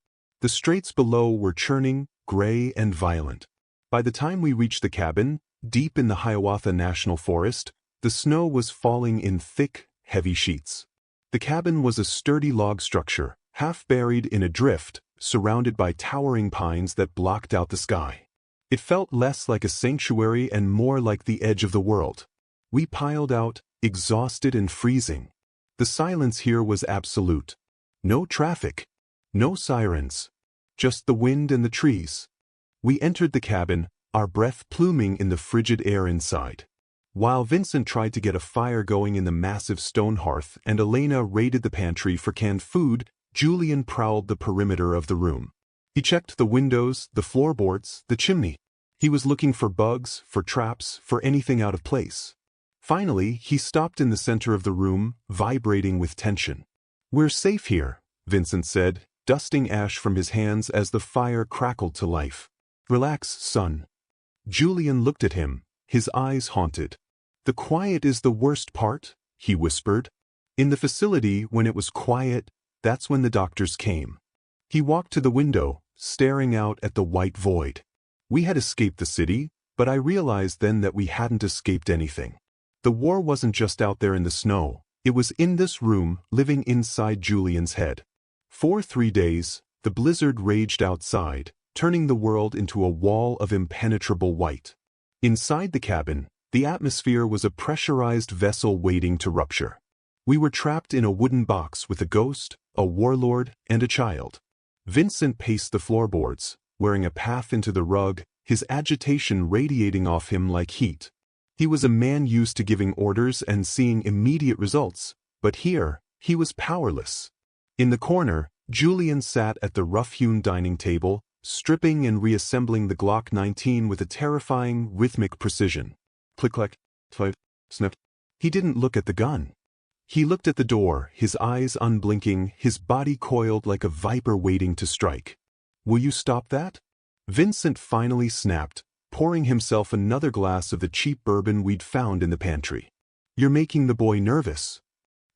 The straits below were churning, gray and violent. By the time we reached the cabin, deep in the Hiawatha National Forest, the snow was falling in thick, heavy sheets. The cabin was a sturdy log structure, half buried in a drift, surrounded by towering pines that blocked out the sky. It felt less like a sanctuary and more like the edge of the world. We piled out, exhausted and freezing. The silence here was absolute. No traffic. No sirens. Just the wind and the trees. We entered the cabin, our breath pluming in the frigid air inside. While Vincent tried to get a fire going in the massive stone hearth and Elena raided the pantry for canned food, Julian prowled the perimeter of the room. He checked the windows, the floorboards, the chimney. He was looking for bugs, for traps, for anything out of place. Finally, he stopped in the center of the room, vibrating with tension. "We're safe here," Vincent said, dusting ash from his hands as the fire crackled to life. "Relax, son." Julian looked at him, his eyes haunted. "The quiet is the worst part," he whispered. "In the facility, when it was quiet, that's when the doctors came." He walked to the window, staring out at the white void. "We had escaped the city, but I realized then that we hadn't escaped anything. The war wasn't just out there in the snow, it was in this room, living inside Julian's head. For 3 days, the blizzard raged outside, turning the world into a wall of impenetrable white. Inside the cabin, the atmosphere was a pressurized vessel waiting to rupture. We were trapped in a wooden box with a ghost, a warlord, and a child. Vincent paced the floorboards, wearing a path into the rug, his agitation radiating off him like heat. He was a man used to giving orders and seeing immediate results, but here, he was powerless. In the corner, Julian sat at the rough-hewn dining table, stripping and reassembling the Glock 19 with a terrifying, rhythmic precision. Click-clack, click, snip. He didn't look at the gun. He looked at the door, his eyes unblinking, his body coiled like a viper waiting to strike. "Will you stop that?" Vincent finally snapped, pouring himself another glass of the cheap bourbon we'd found in the pantry. "You're making the boy nervous."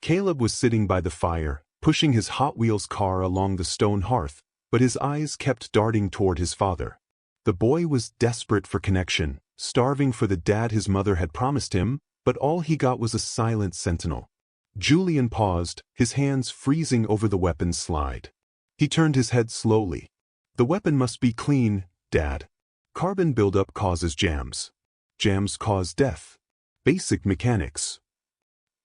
Caleb was sitting by the fire, pushing his Hot Wheels car along the stone hearth, but his eyes kept darting toward his father. The boy was desperate for connection, starving for the dad his mother had promised him, but all he got was a silent sentinel. Julian paused, his hands freezing over the weapon's slide. He turned his head slowly. "The weapon must be clean, Dad. Carbon buildup causes jams. Jams cause death. Basic mechanics."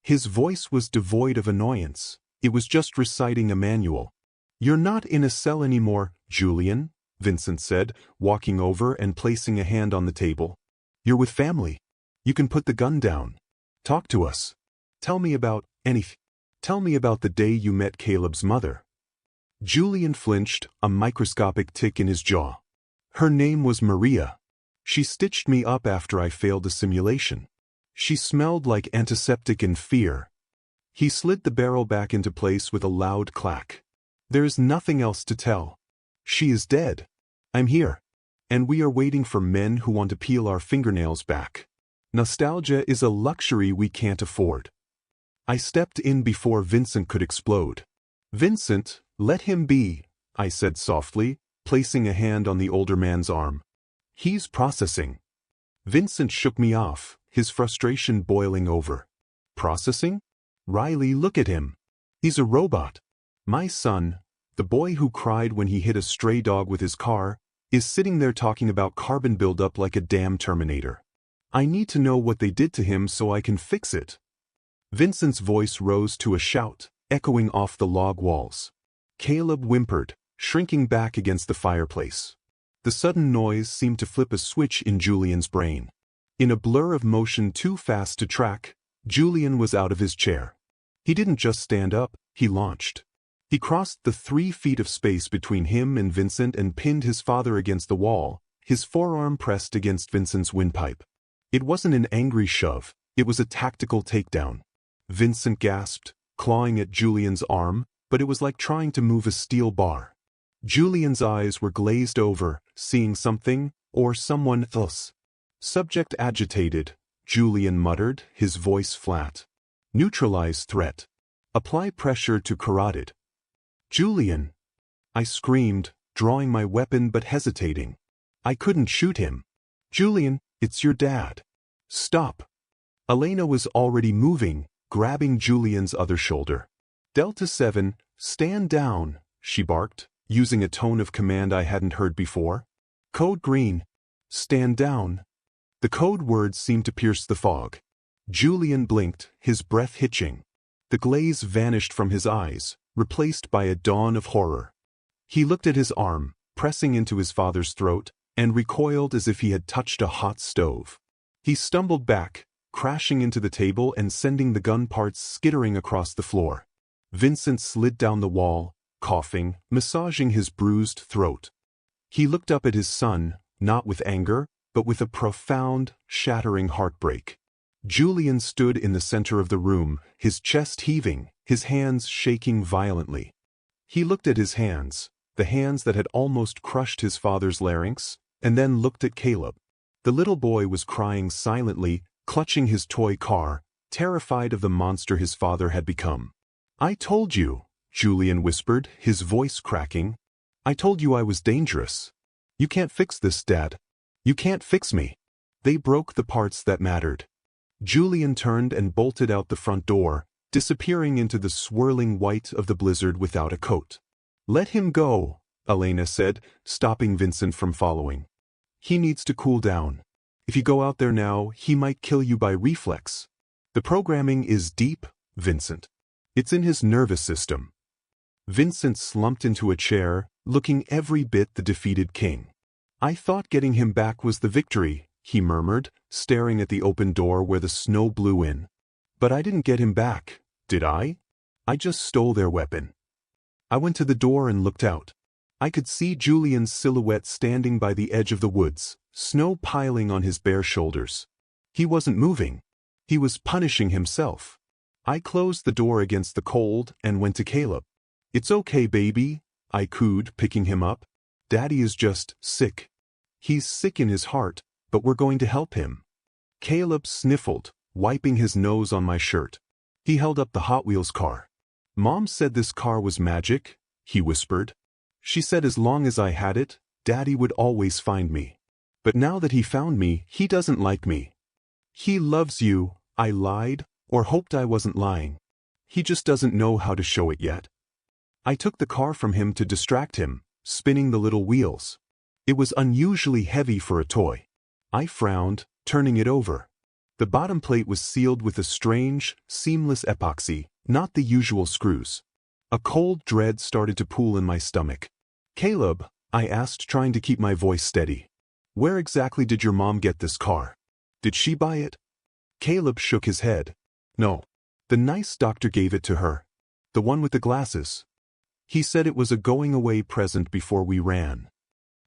His voice was devoid of annoyance. It was just reciting a manual. "You're not in a cell anymore, Julian," Vincent said, walking over and placing a hand on the table. "You're with family. You can put the gun down. Talk to us. Tell me about anything. Tell me about the day you met Caleb's mother." Julian flinched, a microscopic tick in his jaw. "Her name was Maria. She stitched me up after I failed the simulation. She smelled like antiseptic and fear." He slid the barrel back into place with a loud clack. "There is nothing else to tell. She is dead. I'm here. And we are waiting for men who want to peel our fingernails back. Nostalgia is a luxury we can't afford." I stepped in before Vincent could explode. "Vincent, let him be," I said softly, placing a hand on the older man's arm. "He's processing." Vincent shook me off, his frustration boiling over. "Processing? Riley, look at him. He's a robot. My son, the boy who cried when he hit a stray dog with his car, is sitting there talking about carbon buildup like a damn Terminator. I need to know what they did to him so I can fix it." Vincent's voice rose to a shout, echoing off the log walls. Caleb whimpered, shrinking back against the fireplace. The sudden noise seemed to flip a switch in Julian's brain. In a blur of motion too fast to track, Julian was out of his chair. He didn't just stand up, he launched. He crossed the 3 feet of space between him and Vincent and pinned his father against the wall, his forearm pressed against Vincent's windpipe. It wasn't an angry shove, it was a tactical takedown. Vincent gasped, clawing at Julian's arm, but it was like trying to move a steel bar. Julian's eyes were glazed over, seeing something, or someone else. "Subject agitated," Julian muttered, his voice flat. "Neutralize threat. Apply pressure to carotid." "Julian!" I screamed, drawing my weapon but hesitating. I couldn't shoot him. "Julian, it's your dad. Stop." Elena was already moving, grabbing Julian's other shoulder. "Delta 7, stand down," she barked, using a tone of command I hadn't heard before. "Code green. Stand down." The code words seemed to pierce the fog. Julian blinked, his breath hitching. The glaze vanished from his eyes, replaced by a dawn of horror. He looked at his arm, pressing into his father's throat, and recoiled as if he had touched a hot stove. He stumbled back, crashing into the table and sending the gun parts skittering across the floor. Vincent slid down the wall, coughing, massaging his bruised throat. He looked up at his son, not with anger, but with a profound, shattering heartbreak. Julian stood in the center of the room, his chest heaving, his hands shaking violently. He looked at his hands, the hands that had almost crushed his father's larynx, and then looked at Caleb. The little boy was crying silently, clutching his toy car, terrified of the monster his father had become. "I told you," Julian whispered, his voice cracking. "I told you I was dangerous. You can't fix this, Dad. You can't fix me." They broke the parts that mattered. Julian turned and bolted out the front door, disappearing into the swirling white of the blizzard without a coat. "Let him go," Elena said, stopping Vincent from following. "He needs to cool down. If you go out there now, he might kill you by reflex. The programming is deep, Vincent. It's in his nervous system." Vincent slumped into a chair, looking every bit the defeated king. "I thought getting him back was the victory," he murmured, staring at the open door where the snow blew in. "But I didn't get him back, did I? I just stole their weapon." I went to the door and looked out. I could see Julian's silhouette standing by the edge of the woods, snow piling on his bare shoulders. He wasn't moving. He was punishing himself. I closed the door against the cold and went to Caleb. "It's okay, baby," I cooed, picking him up. "Daddy is just sick. He's sick in his heart, but we're going to help him." Caleb sniffled, wiping his nose on my shirt. He held up the Hot Wheels car. "Mom said this car was magic," he whispered. "She said as long as I had it, Daddy would always find me. But now that he found me, he doesn't like me." "He loves you," I lied, or hoped I wasn't lying. "He just doesn't know how to show it yet." I took the car from him to distract him, spinning the little wheels. It was unusually heavy for a toy. I frowned, turning it over. The bottom plate was sealed with a strange, seamless epoxy, not the usual screws. A cold dread started to pool in my stomach. "Caleb," I asked, trying to keep my voice steady, "where exactly did your mom get this car? Did she buy it?" Caleb shook his head. "No. The nice doctor gave it to her. The one with the glasses. He said it was a going-away present before we ran."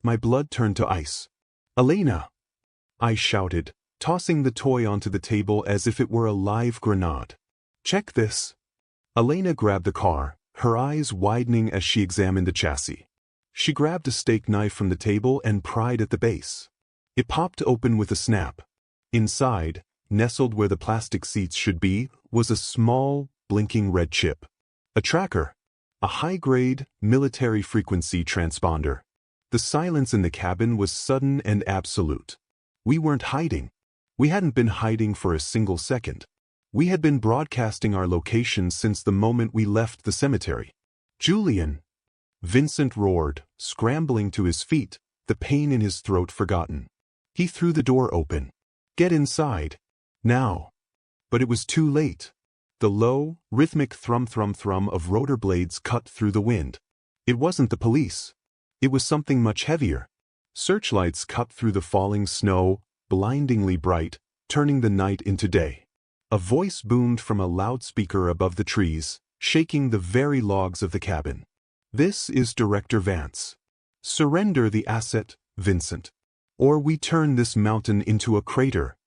My blood turned to ice. "Elena!" I shouted, tossing the toy onto the table as if it were a live grenade. "Check this." Elena grabbed the car, her eyes widening as she examined the chassis. She grabbed a steak knife from the table and pried at the base. It popped open with a snap. Inside, nestled where the plastic seats should be, was a small, blinking red chip. A tracker. A high-grade, military frequency transponder. The silence in the cabin was sudden and absolute. We weren't hiding. We hadn't been hiding for a single second. We had been broadcasting our location since the moment we left the cemetery. "Julian!" Vincent roared, scrambling to his feet, the pain in his throat forgotten. He threw the door open. "Get inside. Now." But it was too late. The low, rhythmic thrum-thrum-thrum of rotor blades cut through the wind. It wasn't the police. It was something much heavier. Searchlights cut through the falling snow, blindingly bright, turning the night into day. A voice boomed from a loudspeaker above the trees, shaking the very logs of the cabin. "This is Director Vance. Surrender the asset, Vincent. Or we turn this mountain into a crater."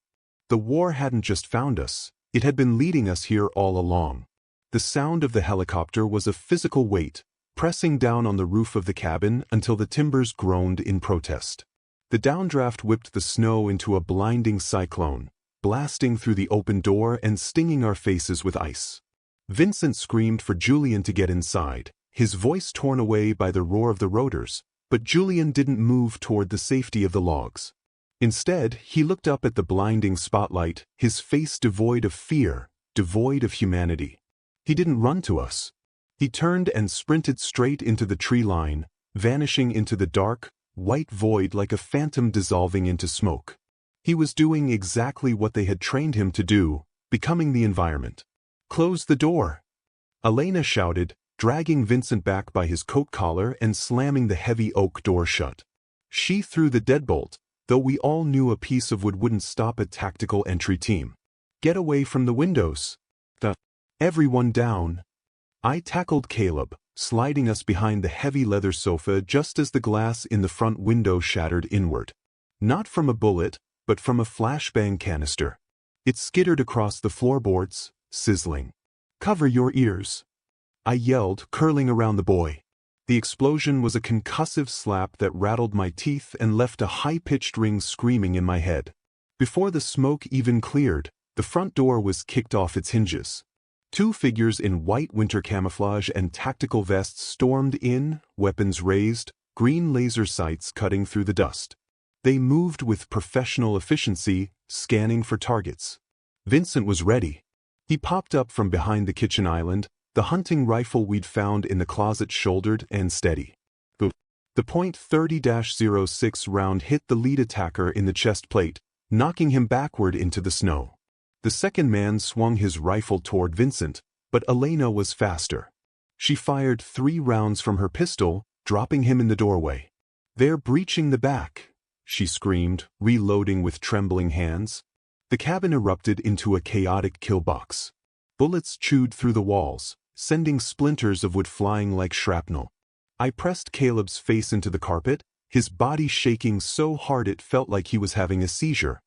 The war hadn't just found us, it had been leading us here all along. The sound of the helicopter was a physical weight, pressing down on the roof of the cabin until the timbers groaned in protest. The downdraft whipped the snow into a blinding cyclone, blasting through the open door and stinging our faces with ice. Vincent screamed for Julian to get inside, his voice torn away by the roar of the rotors, but Julian didn't move toward the safety of the logs. Instead, he looked up at the blinding spotlight, his face devoid of fear, devoid of humanity. He didn't run to us. He turned and sprinted straight into the tree line, vanishing into the dark, white void like a phantom dissolving into smoke. He was doing exactly what they had trained him to do, becoming the environment. "Close the door!" Elena shouted, dragging Vincent back by his coat collar and slamming the heavy oak door shut. She threw the deadbolt, though we all knew a piece of wood wouldn't stop a tactical entry team. "Get away from the windows. Everyone down." I tackled Caleb, sliding us behind the heavy leather sofa just as the glass in the front window shattered inward. Not from a bullet, but from a flashbang canister. It skittered across the floorboards, sizzling. "Cover your ears," I yelled, curling around the boy. The explosion was a concussive slap that rattled my teeth and left a high-pitched ring screaming in my head. Before the smoke even cleared, the front door was kicked off its hinges. Two figures in white winter camouflage and tactical vests stormed in, weapons raised, green laser sights cutting through the dust. They moved with professional efficiency, scanning for targets. Vincent was ready. He popped up from behind the kitchen island, the hunting rifle we'd found in the closet shouldered and steady. The .30-06 round hit the lead attacker in the chest plate, knocking him backward into the snow. The second man swung his rifle toward Vincent, but Elena was faster. She fired 3 rounds from her pistol, dropping him in the doorway. "They're breaching the back," she screamed, reloading with trembling hands. The cabin erupted into a chaotic killbox. Bullets chewed through the walls, sending splinters of wood flying like shrapnel. I pressed Caleb's face into the carpet, his body shaking so hard it felt like he was having a seizure.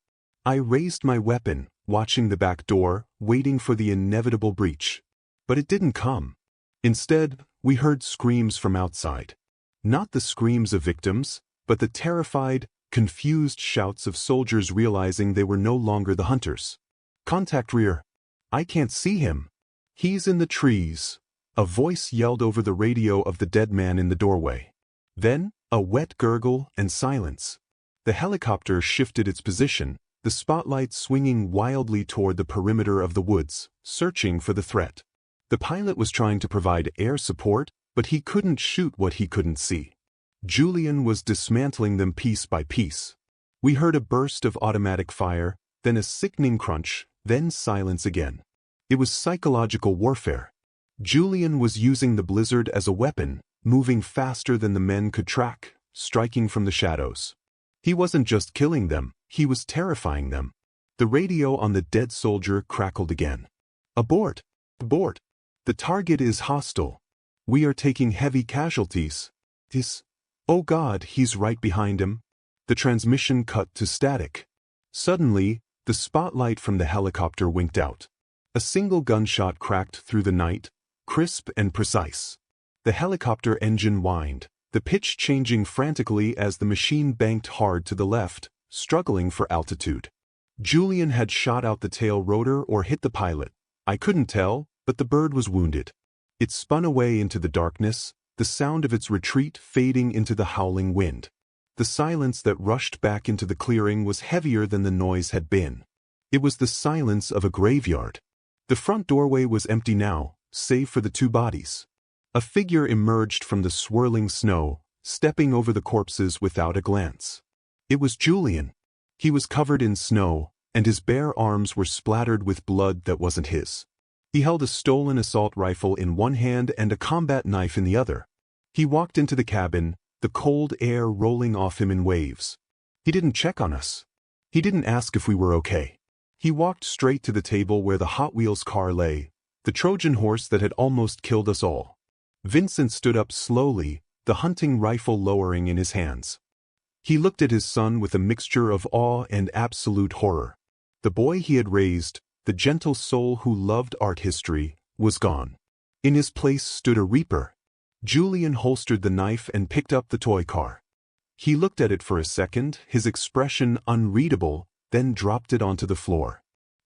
I raised my weapon, watching the back door, waiting for the inevitable breach. But it didn't come. Instead, we heard screams from outside. Not the screams of victims, but the terrified, confused shouts of soldiers realizing they were no longer the hunters. "Contact rear. I can't see him. He's in the trees," a voice yelled over the radio of the dead man in the doorway. Then, a wet gurgle and silence. The helicopter shifted its position, the spotlight swinging wildly toward the perimeter of the woods, searching for the threat. The pilot was trying to provide air support, but he couldn't shoot what he couldn't see. Julian was dismantling them piece by piece. We heard a burst of automatic fire, then a sickening crunch, then silence again. It was psychological warfare. Julian was using the blizzard as a weapon, moving faster than the men could track, striking from the shadows. He wasn't just killing them, he was terrifying them. The radio on the dead soldier crackled again. "Abort! Abort! The target is hostile. We are taking heavy casualties. Oh God, he's right behind him." The transmission cut to static. Suddenly, the spotlight from the helicopter winked out. A single gunshot cracked through the night, crisp and precise. The helicopter engine whined, the pitch changing frantically as the machine banked hard to the left, struggling for altitude. Julian had shot out the tail rotor or hit the pilot. I couldn't tell, but the bird was wounded. It spun away into the darkness, the sound of its retreat fading into the howling wind. The silence that rushed back into the clearing was heavier than the noise had been. It was the silence of a graveyard. The front doorway was empty now, save for the 2 bodies. A figure emerged from the swirling snow, stepping over the corpses without a glance. It was Julian. He was covered in snow, and his bare arms were splattered with blood that wasn't his. He held a stolen assault rifle in one hand and a combat knife in the other. He walked into the cabin, the cold air rolling off him in waves. He didn't check on us. He didn't ask if we were okay. He walked straight to the table where the Hot Wheels car lay, the Trojan horse that had almost killed us all. Vincent stood up slowly, the hunting rifle lowering in his hands. He looked at his son with a mixture of awe and absolute horror. The boy he had raised, the gentle soul who loved art history, was gone. In his place stood a reaper. Julian holstered the knife and picked up the toy car. He looked at it for a second, his expression unreadable, then dropped it onto the floor.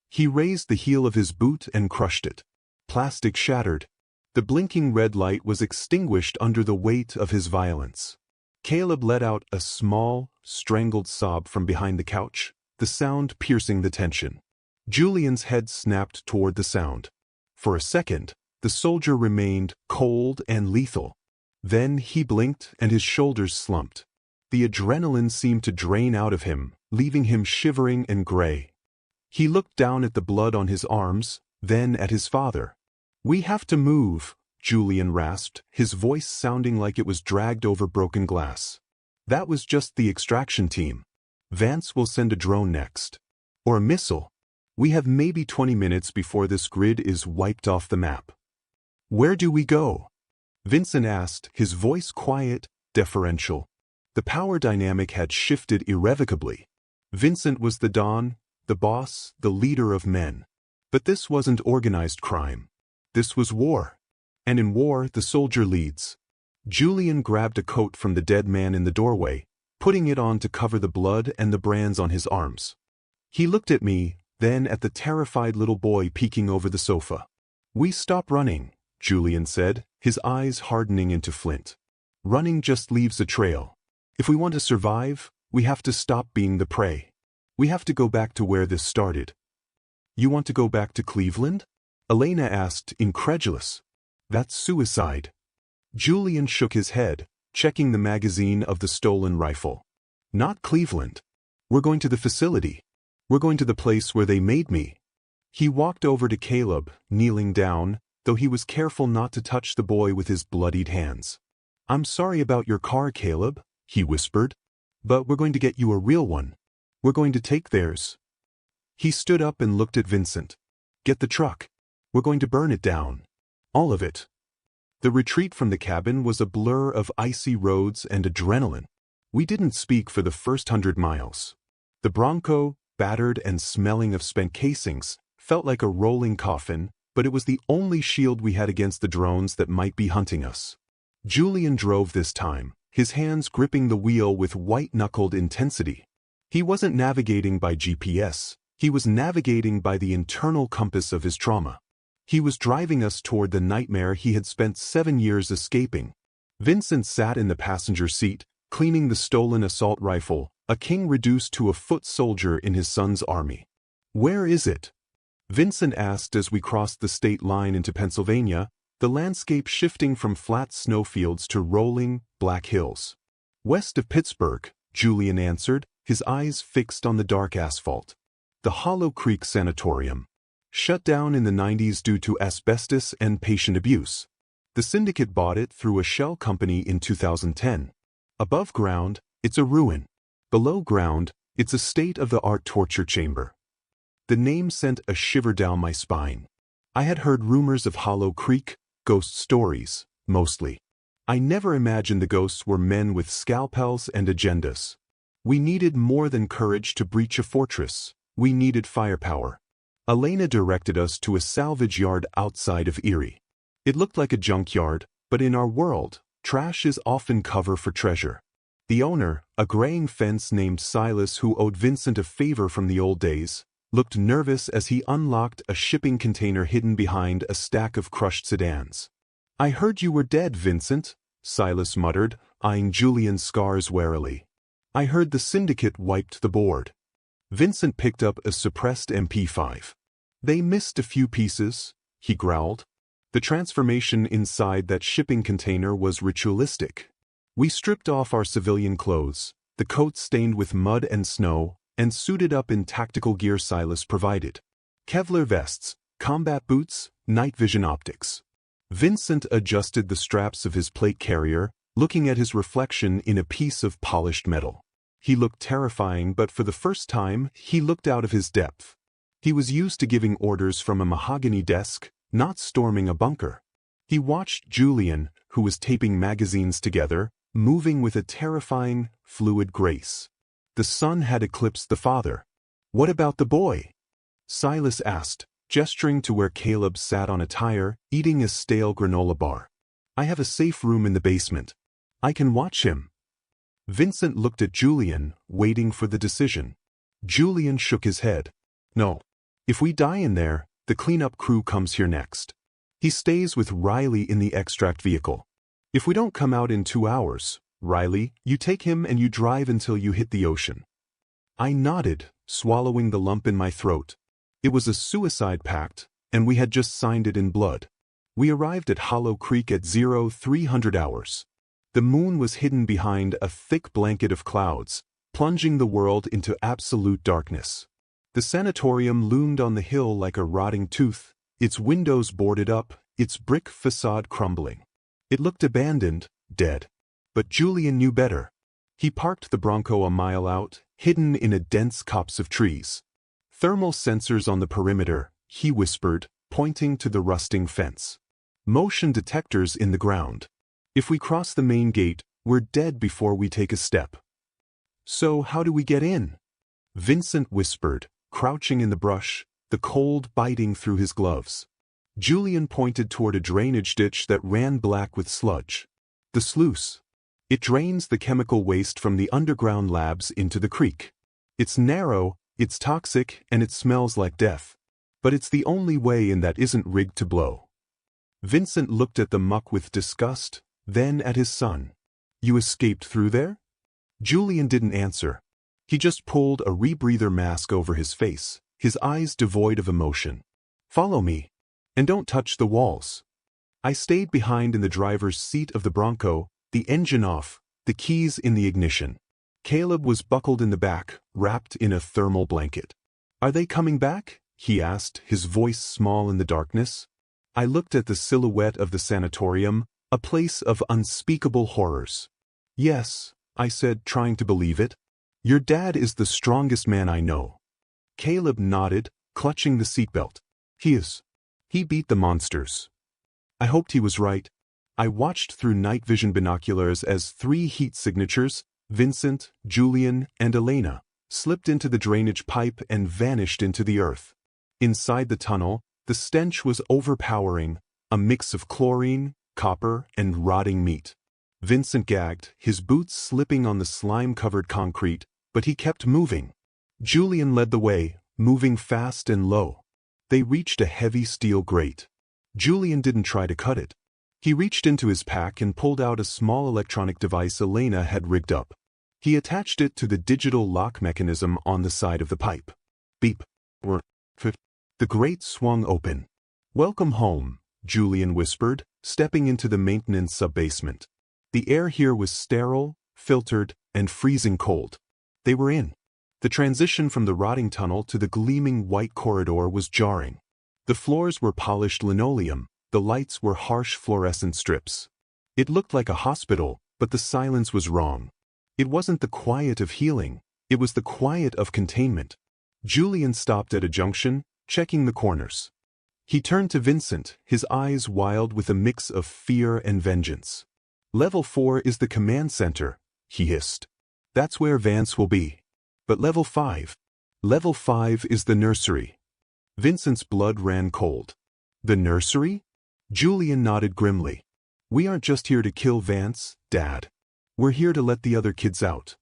He raised the heel of his boot and crushed it. Plastic shattered. The blinking red light was extinguished under the weight of his violence. Caleb let out a small, strangled sob from behind the couch, the sound piercing the tension. Julian's head snapped toward the sound. For a second, the soldier remained cold and lethal. Then he blinked and his shoulders slumped. The adrenaline seemed to drain out of him, leaving him shivering and gray. He looked down at the blood on his arms, then at his father. "We have to move," Julian rasped, his voice sounding like it was dragged over broken glass. "That was just the extraction team. Vance will send a drone next. Or a missile. We have maybe 20 minutes before this grid is wiped off the map." "Where do we go?" Vincent asked, his voice quiet, deferential. The power dynamic had shifted irrevocably. Vincent was the Don, the boss, the leader of men. But this wasn't organized crime. This was war. And in war, the soldier leads. Julian grabbed a coat from the dead man in the doorway, putting it on to cover the blood and the brands on his arms. He looked at me, then at the terrified little boy peeking over the sofa. "We stop running," Julian said, his eyes hardening into flint. "Running just leaves a trail. If we want to survive, we have to stop being the prey. We have to go back to where this started." "You want to go back to Cleveland?" Elena asked, incredulous. "That's suicide." Julian shook his head, checking the magazine of the stolen rifle. "Not Cleveland. We're going to the facility. We're going to the place where they made me." He walked over to Caleb, kneeling down, though he was careful not to touch the boy with his bloodied hands. "I'm sorry about your car, Caleb," he whispered. "But we're going to get you a real one. We're going to take theirs." He stood up and looked at Vincent. "Get the truck. We're going to burn it down. All of it." The retreat from the cabin was a blur of icy roads and adrenaline. We didn't speak for the first 100 miles. The Bronco, battered and smelling of spent casings, felt like a rolling coffin, but it was the only shield we had against the drones that might be hunting us. Julian drove this time, his hands gripping the wheel with white-knuckled intensity. He wasn't navigating by GPS, he was navigating by the internal compass of his trauma. He was driving us toward the nightmare he had spent 7 years escaping. Vincent sat in the passenger seat, cleaning the stolen assault rifle, a king reduced to a foot soldier in his son's army. "Where is it?" Vincent asked as we crossed the state line into Pennsylvania, the landscape shifting from flat snowfields to rolling, black hills. "West of Pittsburgh," Julian answered, his eyes fixed on the dark asphalt. "The Hollow Creek Sanatorium. Shut down in the 90s due to asbestos and patient abuse. The Syndicate bought it through a shell company in 2010. Above ground, it's a ruin. Below ground, it's a state-of-the-art torture chamber." The name sent a shiver down my spine. I had heard rumors of Hollow Creek, ghost stories, mostly. I never imagined the ghosts were men with scalpels and agendas. We needed more than courage to breach a fortress. We needed firepower. Elena directed us to a salvage yard outside of Erie. It looked like a junkyard, but in our world, trash is often cover for treasure. The owner, a graying fence named Silas who owed Vincent a favor from the old days, looked nervous as he unlocked a shipping container hidden behind a stack of crushed sedans. "I heard you were dead, Vincent," Silas muttered, eyeing Julian's scars warily. "I heard the Syndicate wiped the board." Vincent picked up a suppressed MP5. "They missed a few pieces," he growled. The transformation inside that shipping container was ritualistic. We stripped off our civilian clothes, the coats stained with mud and snow, and suited up in tactical gear Silas provided. Kevlar vests, combat boots, night vision optics. Vincent adjusted the straps of his plate carrier, looking at his reflection in a piece of polished metal. He looked terrifying, but for the first time, he looked out of his depth. He was used to giving orders from a mahogany desk, not storming a bunker. He watched Julian, who was taping magazines together, moving with a terrifying, fluid grace. The son had eclipsed the father. "What about the boy?" Silas asked, gesturing to where Caleb sat on a tire, eating a stale granola bar. "I have a safe room in the basement. I can watch him." Vincent looked at Julian, waiting for the decision. Julian shook his head. "No. If we die in there, the cleanup crew comes here next. He stays with Riley in the extract vehicle. If we don't come out in 2 hours, Riley, you take him and you drive until you hit the ocean." I nodded, swallowing the lump in my throat. It was a suicide pact, and we had just signed it in blood. We arrived at Hollow Creek at 0300 hours. The moon was hidden behind a thick blanket of clouds, plunging the world into absolute darkness. The sanatorium loomed on the hill like a rotting tooth, its windows boarded up, its brick facade crumbling. It looked abandoned, dead. But Julian knew better. He parked the Bronco a mile out, hidden in a dense copse of trees. "Thermal sensors on the perimeter," he whispered, pointing to the rusting fence. "Motion detectors in the ground. If we cross the main gate, we're dead before we take a step. So how do we get in? Vincent whispered, crouching in the brush, the cold biting through his gloves. Julian pointed toward a drainage ditch that ran black with sludge. The sluice. It drains the chemical waste from the underground labs into the creek. It's narrow, it's toxic, and it smells like death. But it's the only way in that isn't rigged to blow. Vincent looked at the muck with disgust, then at his son. You escaped through there? Julian didn't answer. He just pulled a rebreather mask over his face, his eyes devoid of emotion. Follow me. And don't touch the walls. I stayed behind in the driver's seat of the Bronco, the engine off, the keys in the ignition. Caleb was buckled in the back, wrapped in a thermal blanket. Are they coming back? He asked, his voice small in the darkness. I looked at the silhouette of the sanatorium, a place of unspeakable horrors. Yes, I said, trying to believe it. Your dad is the strongest man I know. Caleb nodded, clutching the seatbelt. He is. He beat the monsters. I hoped he was right. I watched through night vision binoculars as 3 heat signatures, Vincent, Julian, and Elena, slipped into the drainage pipe and vanished into the earth. Inside the tunnel, the stench was overpowering, a mix of chlorine, copper, and rotting meat. Vincent gagged, his boots slipping on the slime-covered concrete, but he kept moving. Julian led the way, moving fast and low. They reached a heavy steel grate. Julian didn't try to cut it. He reached into his pack and pulled out a small electronic device Elena had rigged up. He attached it to the digital lock mechanism on the side of the pipe. Beep. The grate swung open. Welcome home, Julian whispered, stepping into the maintenance sub-basement. The air here was sterile, filtered, and freezing cold. They were in. The transition from the rotting tunnel to the gleaming white corridor was jarring. The floors were polished linoleum, the lights were harsh fluorescent strips. It looked like a hospital, but the silence was wrong. It wasn't the quiet of healing, it was the quiet of containment. Julian stopped at a junction, checking the corners. He turned to Vincent, his eyes wild with a mix of fear and vengeance. Level 4 is the command center, he hissed. That's where Vance will be. But level 5 is the nursery. Vincent's blood ran cold. The nursery? Julian nodded grimly. We aren't just here to kill Vance, Dad. We're here to let the other kids out.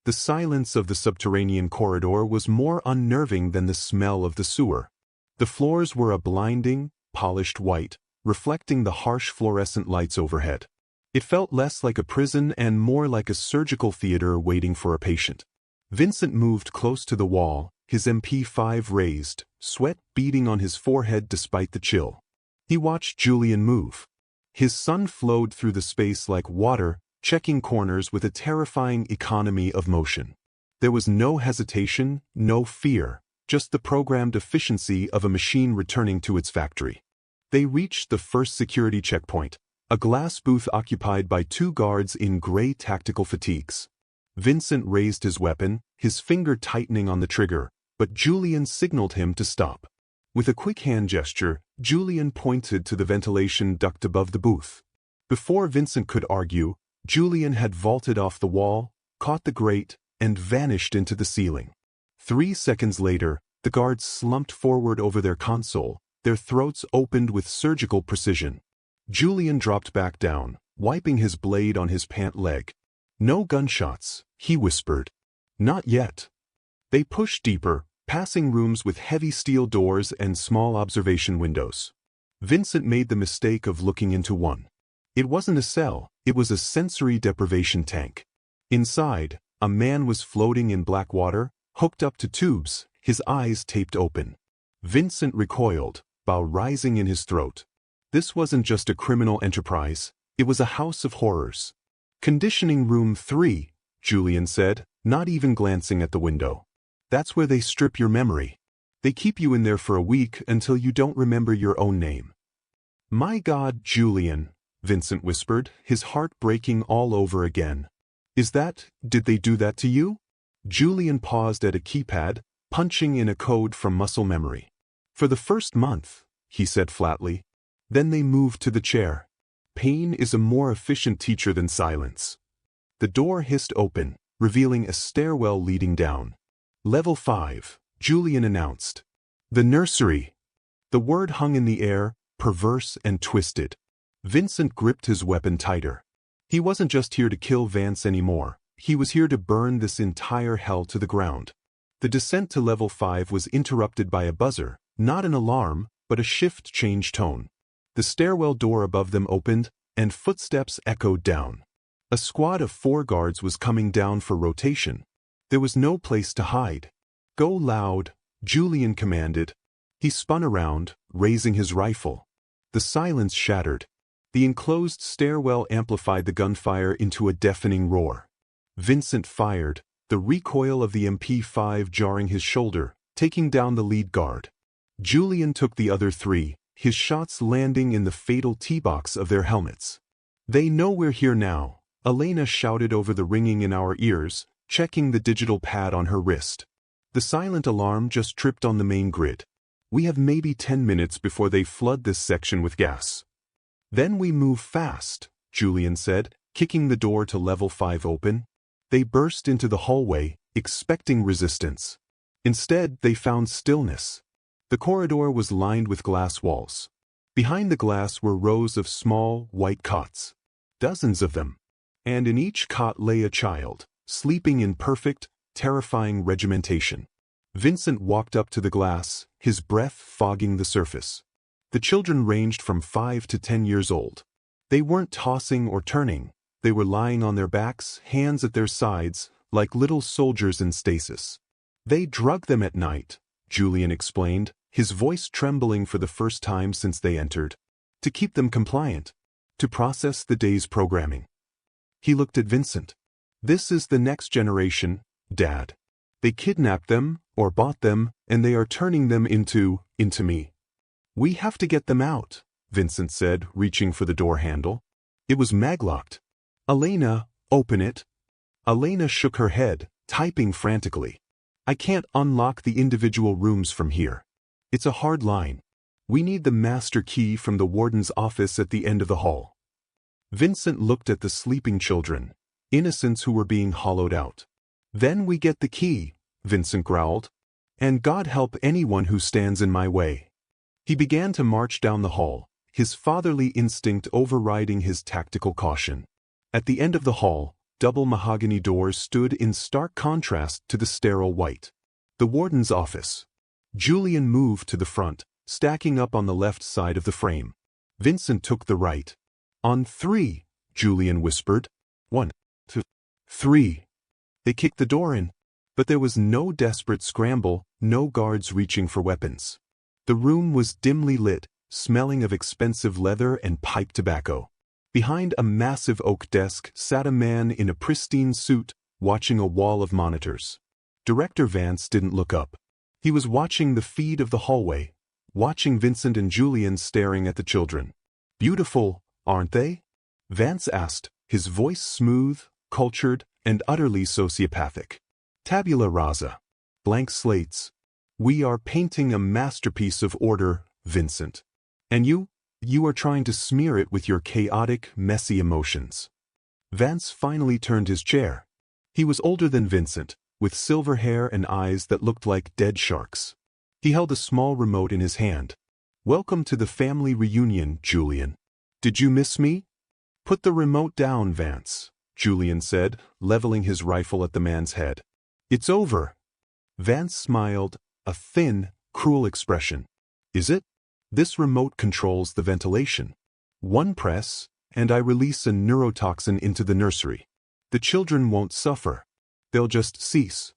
The silence of the subterranean corridor was more unnerving than the smell of the sewer. The floors were a blinding, polished white, reflecting the harsh fluorescent lights overhead. It felt less like a prison and more like a surgical theater waiting for a patient. Vincent moved close to the wall, his MP5 raised, sweat beading on his forehead despite the chill. He watched Julian move. His son flowed through the space like water, checking corners with a terrifying economy of motion. There was no hesitation, no fear, just the programmed efficiency of a machine returning to its factory. They reached the first security checkpoint, a glass booth occupied by 2 guards in gray tactical fatigues. Vincent raised his weapon, his finger tightening on the trigger, but Julian signaled him to stop. With a quick hand gesture, Julian pointed to the ventilation duct above the booth. Before Vincent could argue, Julian had vaulted off the wall, caught the grate, and vanished into the ceiling. 3 seconds later, the guards slumped forward over their console, their throats opened with surgical precision. Julian dropped back down, wiping his blade on his pant leg. No gunshots, he whispered. Not yet. They pushed deeper, passing rooms with heavy steel doors and small observation windows. Vincent made the mistake of looking into one. It wasn't a cell, it was a sensory deprivation tank. Inside, a man was floating in black water, hooked up to tubes, his eyes taped open. Vincent recoiled, bow rising in his throat. This wasn't just a criminal enterprise, it was a house of horrors. Conditioning room 3, Julian said, not even glancing at the window. That's where they strip your memory. They keep you in there for a week until you don't remember your own name. My God, Julian, Vincent whispered, his heart breaking all over again. Did they do that to you? Julian paused at a keypad, punching in a code from muscle memory. For the first month, he said flatly. Then they moved to the chair. Pain is a more efficient teacher than silence. The door hissed open, revealing a stairwell leading down. Level 5, Julian announced. The nursery. The word hung in the air, perverse and twisted. Vincent gripped his weapon tighter. He wasn't just here to kill Vance anymore. He was here to burn this entire hell to the ground. The descent to level 5 was interrupted by a buzzer, not an alarm, but a shift-change tone. The stairwell door above them opened, and footsteps echoed down. A squad of 4 guards was coming down for rotation. There was no place to hide. Go loud, Julian commanded. He spun around, raising his rifle. The silence shattered. The enclosed stairwell amplified the gunfire into a deafening roar. Vincent fired, the recoil of the MP5 jarring his shoulder, taking down the lead guard. Julian took the other 3, his shots landing in the fatal T-box of their helmets. They know we're here now, Elena shouted over the ringing in our ears, checking the digital pad on her wrist. The silent alarm just tripped on the main grid. We have maybe 10 minutes before they flood this section with gas. Then we move fast, Julian said, kicking the door to level 5 open. They burst into the hallway, expecting resistance. Instead, they found stillness. The corridor was lined with glass walls. Behind the glass were rows of small, white cots. Dozens of them. And in each cot lay a child, sleeping in perfect, terrifying regimentation. Vincent walked up to the glass, his breath fogging the surface. The children ranged from 5 to 10 years old. They weren't tossing or turning. They were lying on their backs, hands at their sides, like little soldiers in stasis. They drug them at night, Julian explained, his voice trembling for the first time since they entered. To keep them compliant. To process the day's programming. He looked at Vincent. This is the next generation, Dad. They kidnapped them, or bought them, and they are turning them into me. We have to get them out, Vincent said, reaching for the door handle. It was maglocked. Elena, open it. Elena shook her head, typing frantically. I can't unlock the individual rooms from here. It's a hard line. We need the master key from the warden's office at the end of the hall. Vincent looked at the sleeping children, innocents who were being hollowed out. Then we get the key, Vincent growled. And God help anyone who stands in my way. He began to march down the hall, his fatherly instinct overriding his tactical caution. At the end of the hall, double mahogany doors stood in stark contrast to the sterile white. The warden's office. Julian moved to the front, stacking up on the left side of the frame. Vincent took the right. On 3, Julian whispered. 1, 2, 3. They kicked the door in, but there was no desperate scramble, no guards reaching for weapons. The room was dimly lit, smelling of expensive leather and pipe tobacco. Behind a massive oak desk sat a man in a pristine suit, watching a wall of monitors. Director Vance didn't look up. He was watching the feed of the hallway, watching Vincent and Julian staring at the children. Beautiful, aren't they? Vance asked, his voice smooth, cultured, and utterly sociopathic. Tabula rasa. Blank slates. We are painting a masterpiece of order, Vincent. And you are trying to smear it with your chaotic, messy emotions. Vance finally turned his chair. He was older than Vincent, with silver hair and eyes that looked like dead sharks. He held a small remote in his hand. Welcome to the family reunion, Julian. Did you miss me? Put the remote down, Vance, Julian said, leveling his rifle at the man's head. It's over. Vance smiled, a thin, cruel expression. Is it? This remote controls the ventilation. One press, and I release a neurotoxin into the nursery. The children won't suffer. They'll just cease.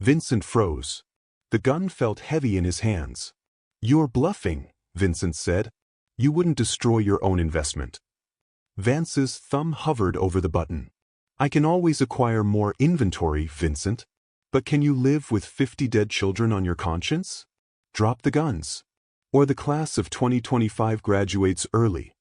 Vincent froze. The gun felt heavy in his hands. You're bluffing, Vincent said. You wouldn't destroy your own investment. Vance's thumb hovered over the button. I can always acquire more inventory, Vincent. But can you live with 50 dead children on your conscience? Drop the guns. Or the class of 2025 graduates early.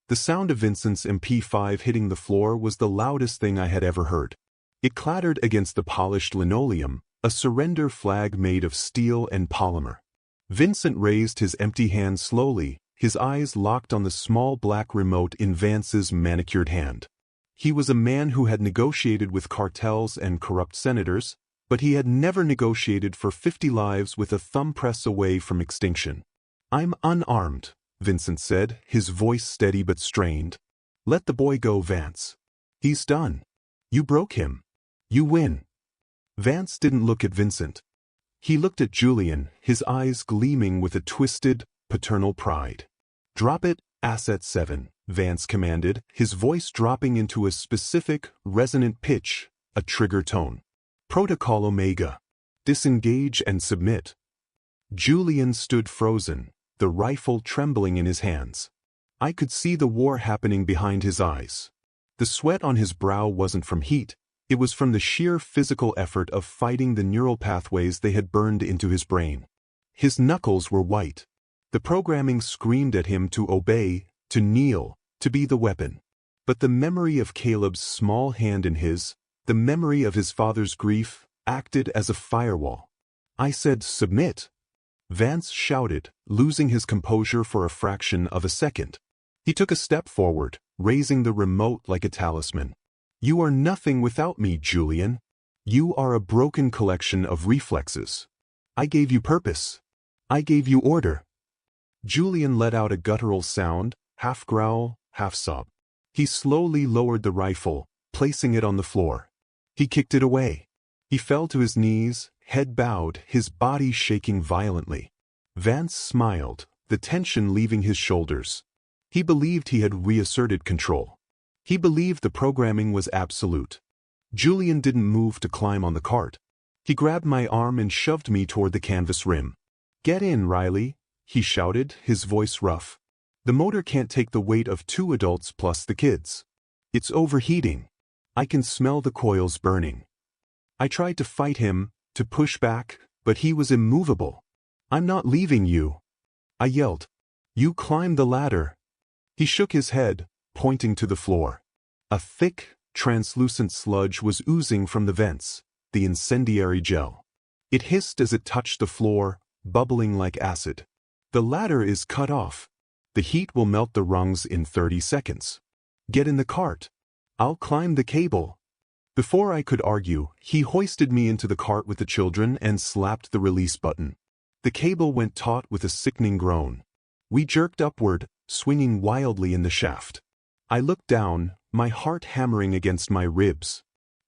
The sound of Vincent's MP5 hitting the floor was the loudest thing I had ever heard. It clattered against the polished linoleum, a surrender flag made of steel and polymer. Vincent raised his empty hand slowly, his eyes locked on the small black remote in Vance's manicured hand. He was a man who had negotiated with cartels and corrupt senators, but he had never negotiated for 50 lives with a thumb press away from extinction. "I'm unarmed," Vincent said, his voice steady but strained. "Let the boy go, Vance. He's done. You broke him. You win." Vance didn't look at Vincent. He looked at Julian, his eyes gleaming with a twisted, paternal pride. "Drop it, Asset 7, Vance commanded, his voice dropping into a specific, resonant pitch, a trigger tone. "Protocol Omega. Disengage and submit." Julian stood frozen, the rifle trembling in his hands. I could see the war happening behind his eyes. The sweat on his brow wasn't from heat, it was from the sheer physical effort of fighting the neural pathways they had burned into his brain. His knuckles were white. The programming screamed at him to obey, to kneel, to be the weapon. But the memory of Caleb's small hand in his, the memory of his father's grief, acted as a firewall. I said, "Submit." Vance shouted, losing his composure for a fraction of a second. He took a step forward, raising the remote like a talisman. "You are nothing without me, Julian. You are a broken collection of reflexes. I gave you purpose. I gave you order." Julian let out a guttural sound, half growl, half sob. He slowly lowered the rifle, placing it on the floor. He kicked it away. He fell to his knees, head bowed, his body shaking violently. Vance smiled, the tension leaving his shoulders. He believed he had reasserted control. He believed the programming was absolute. Julian didn't move to climb on the cart. He grabbed my arm and shoved me toward the canvas rim. "Get in, Riley," he shouted, his voice rough. "The motor can't take the weight of 2 adults plus the kids. It's overheating. I can smell the coils burning." I tried to fight him, to push back, but he was immovable. "I'm not leaving you," I yelled. "You climb the ladder." He shook his head, pointing to the floor. A thick, translucent sludge was oozing from the vents, the incendiary gel. It hissed as it touched the floor, bubbling like acid. "The ladder is cut off. The heat will melt the rungs in 30 seconds. Get in the cart. I'll climb the cable." Before I could argue, he hoisted me into the cart with the children and slapped the release button. The cable went taut with a sickening groan. We jerked upward, swinging wildly in the shaft. I looked down, my heart hammering against my ribs.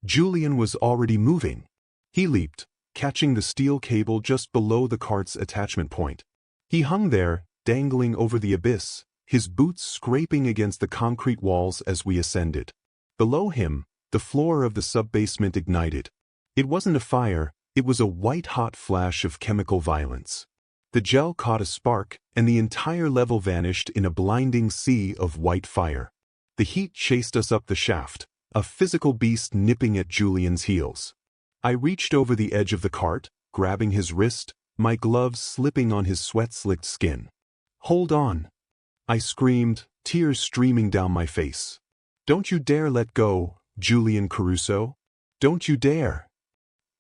Julian was already moving. He leaped, catching the steel cable just below the cart's attachment point. He hung there, dangling over the abyss, his boots scraping against the concrete walls as we ascended. Below him, the floor of the sub-basement ignited. It wasn't a fire, it was a white-hot flash of chemical violence. The gel caught a spark, and the entire level vanished in a blinding sea of white fire. The heat chased us up the shaft, a physical beast nipping at Julian's heels. I reached over the edge of the cart, grabbing his wrist, my gloves slipping on his sweat-slicked skin. "Hold on!" I screamed, tears streaming down my face. "Don't you dare let go, Julian Caruso. Don't you dare."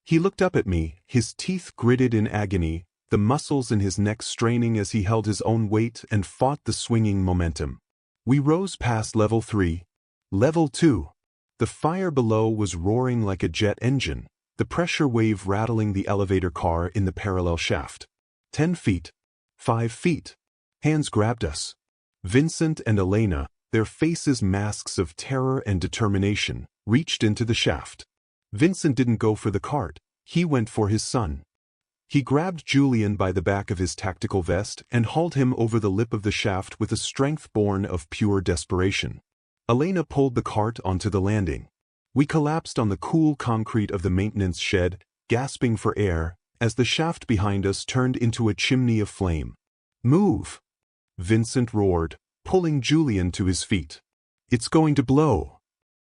He looked up at me, his teeth gritted in agony, the muscles in his neck straining as he held his own weight and fought the swinging momentum. We rose past level 3. Level 2. The fire below was roaring like a jet engine, the pressure wave rattling the elevator car in the parallel shaft. 10 feet. 5 feet. Hands grabbed us. Vincent and Elena, their faces masks of terror and determination, reached into the shaft. Vincent didn't go for the cart, he went for his son. He grabbed Julian by the back of his tactical vest and hauled him over the lip of the shaft with a strength born of pure desperation. Elena pulled the cart onto the landing. We collapsed on the cool concrete of the maintenance shed, gasping for air, as the shaft behind us turned into a chimney of flame. "Move!" Vincent roared, pulling Julian to his feet. "It's going to blow."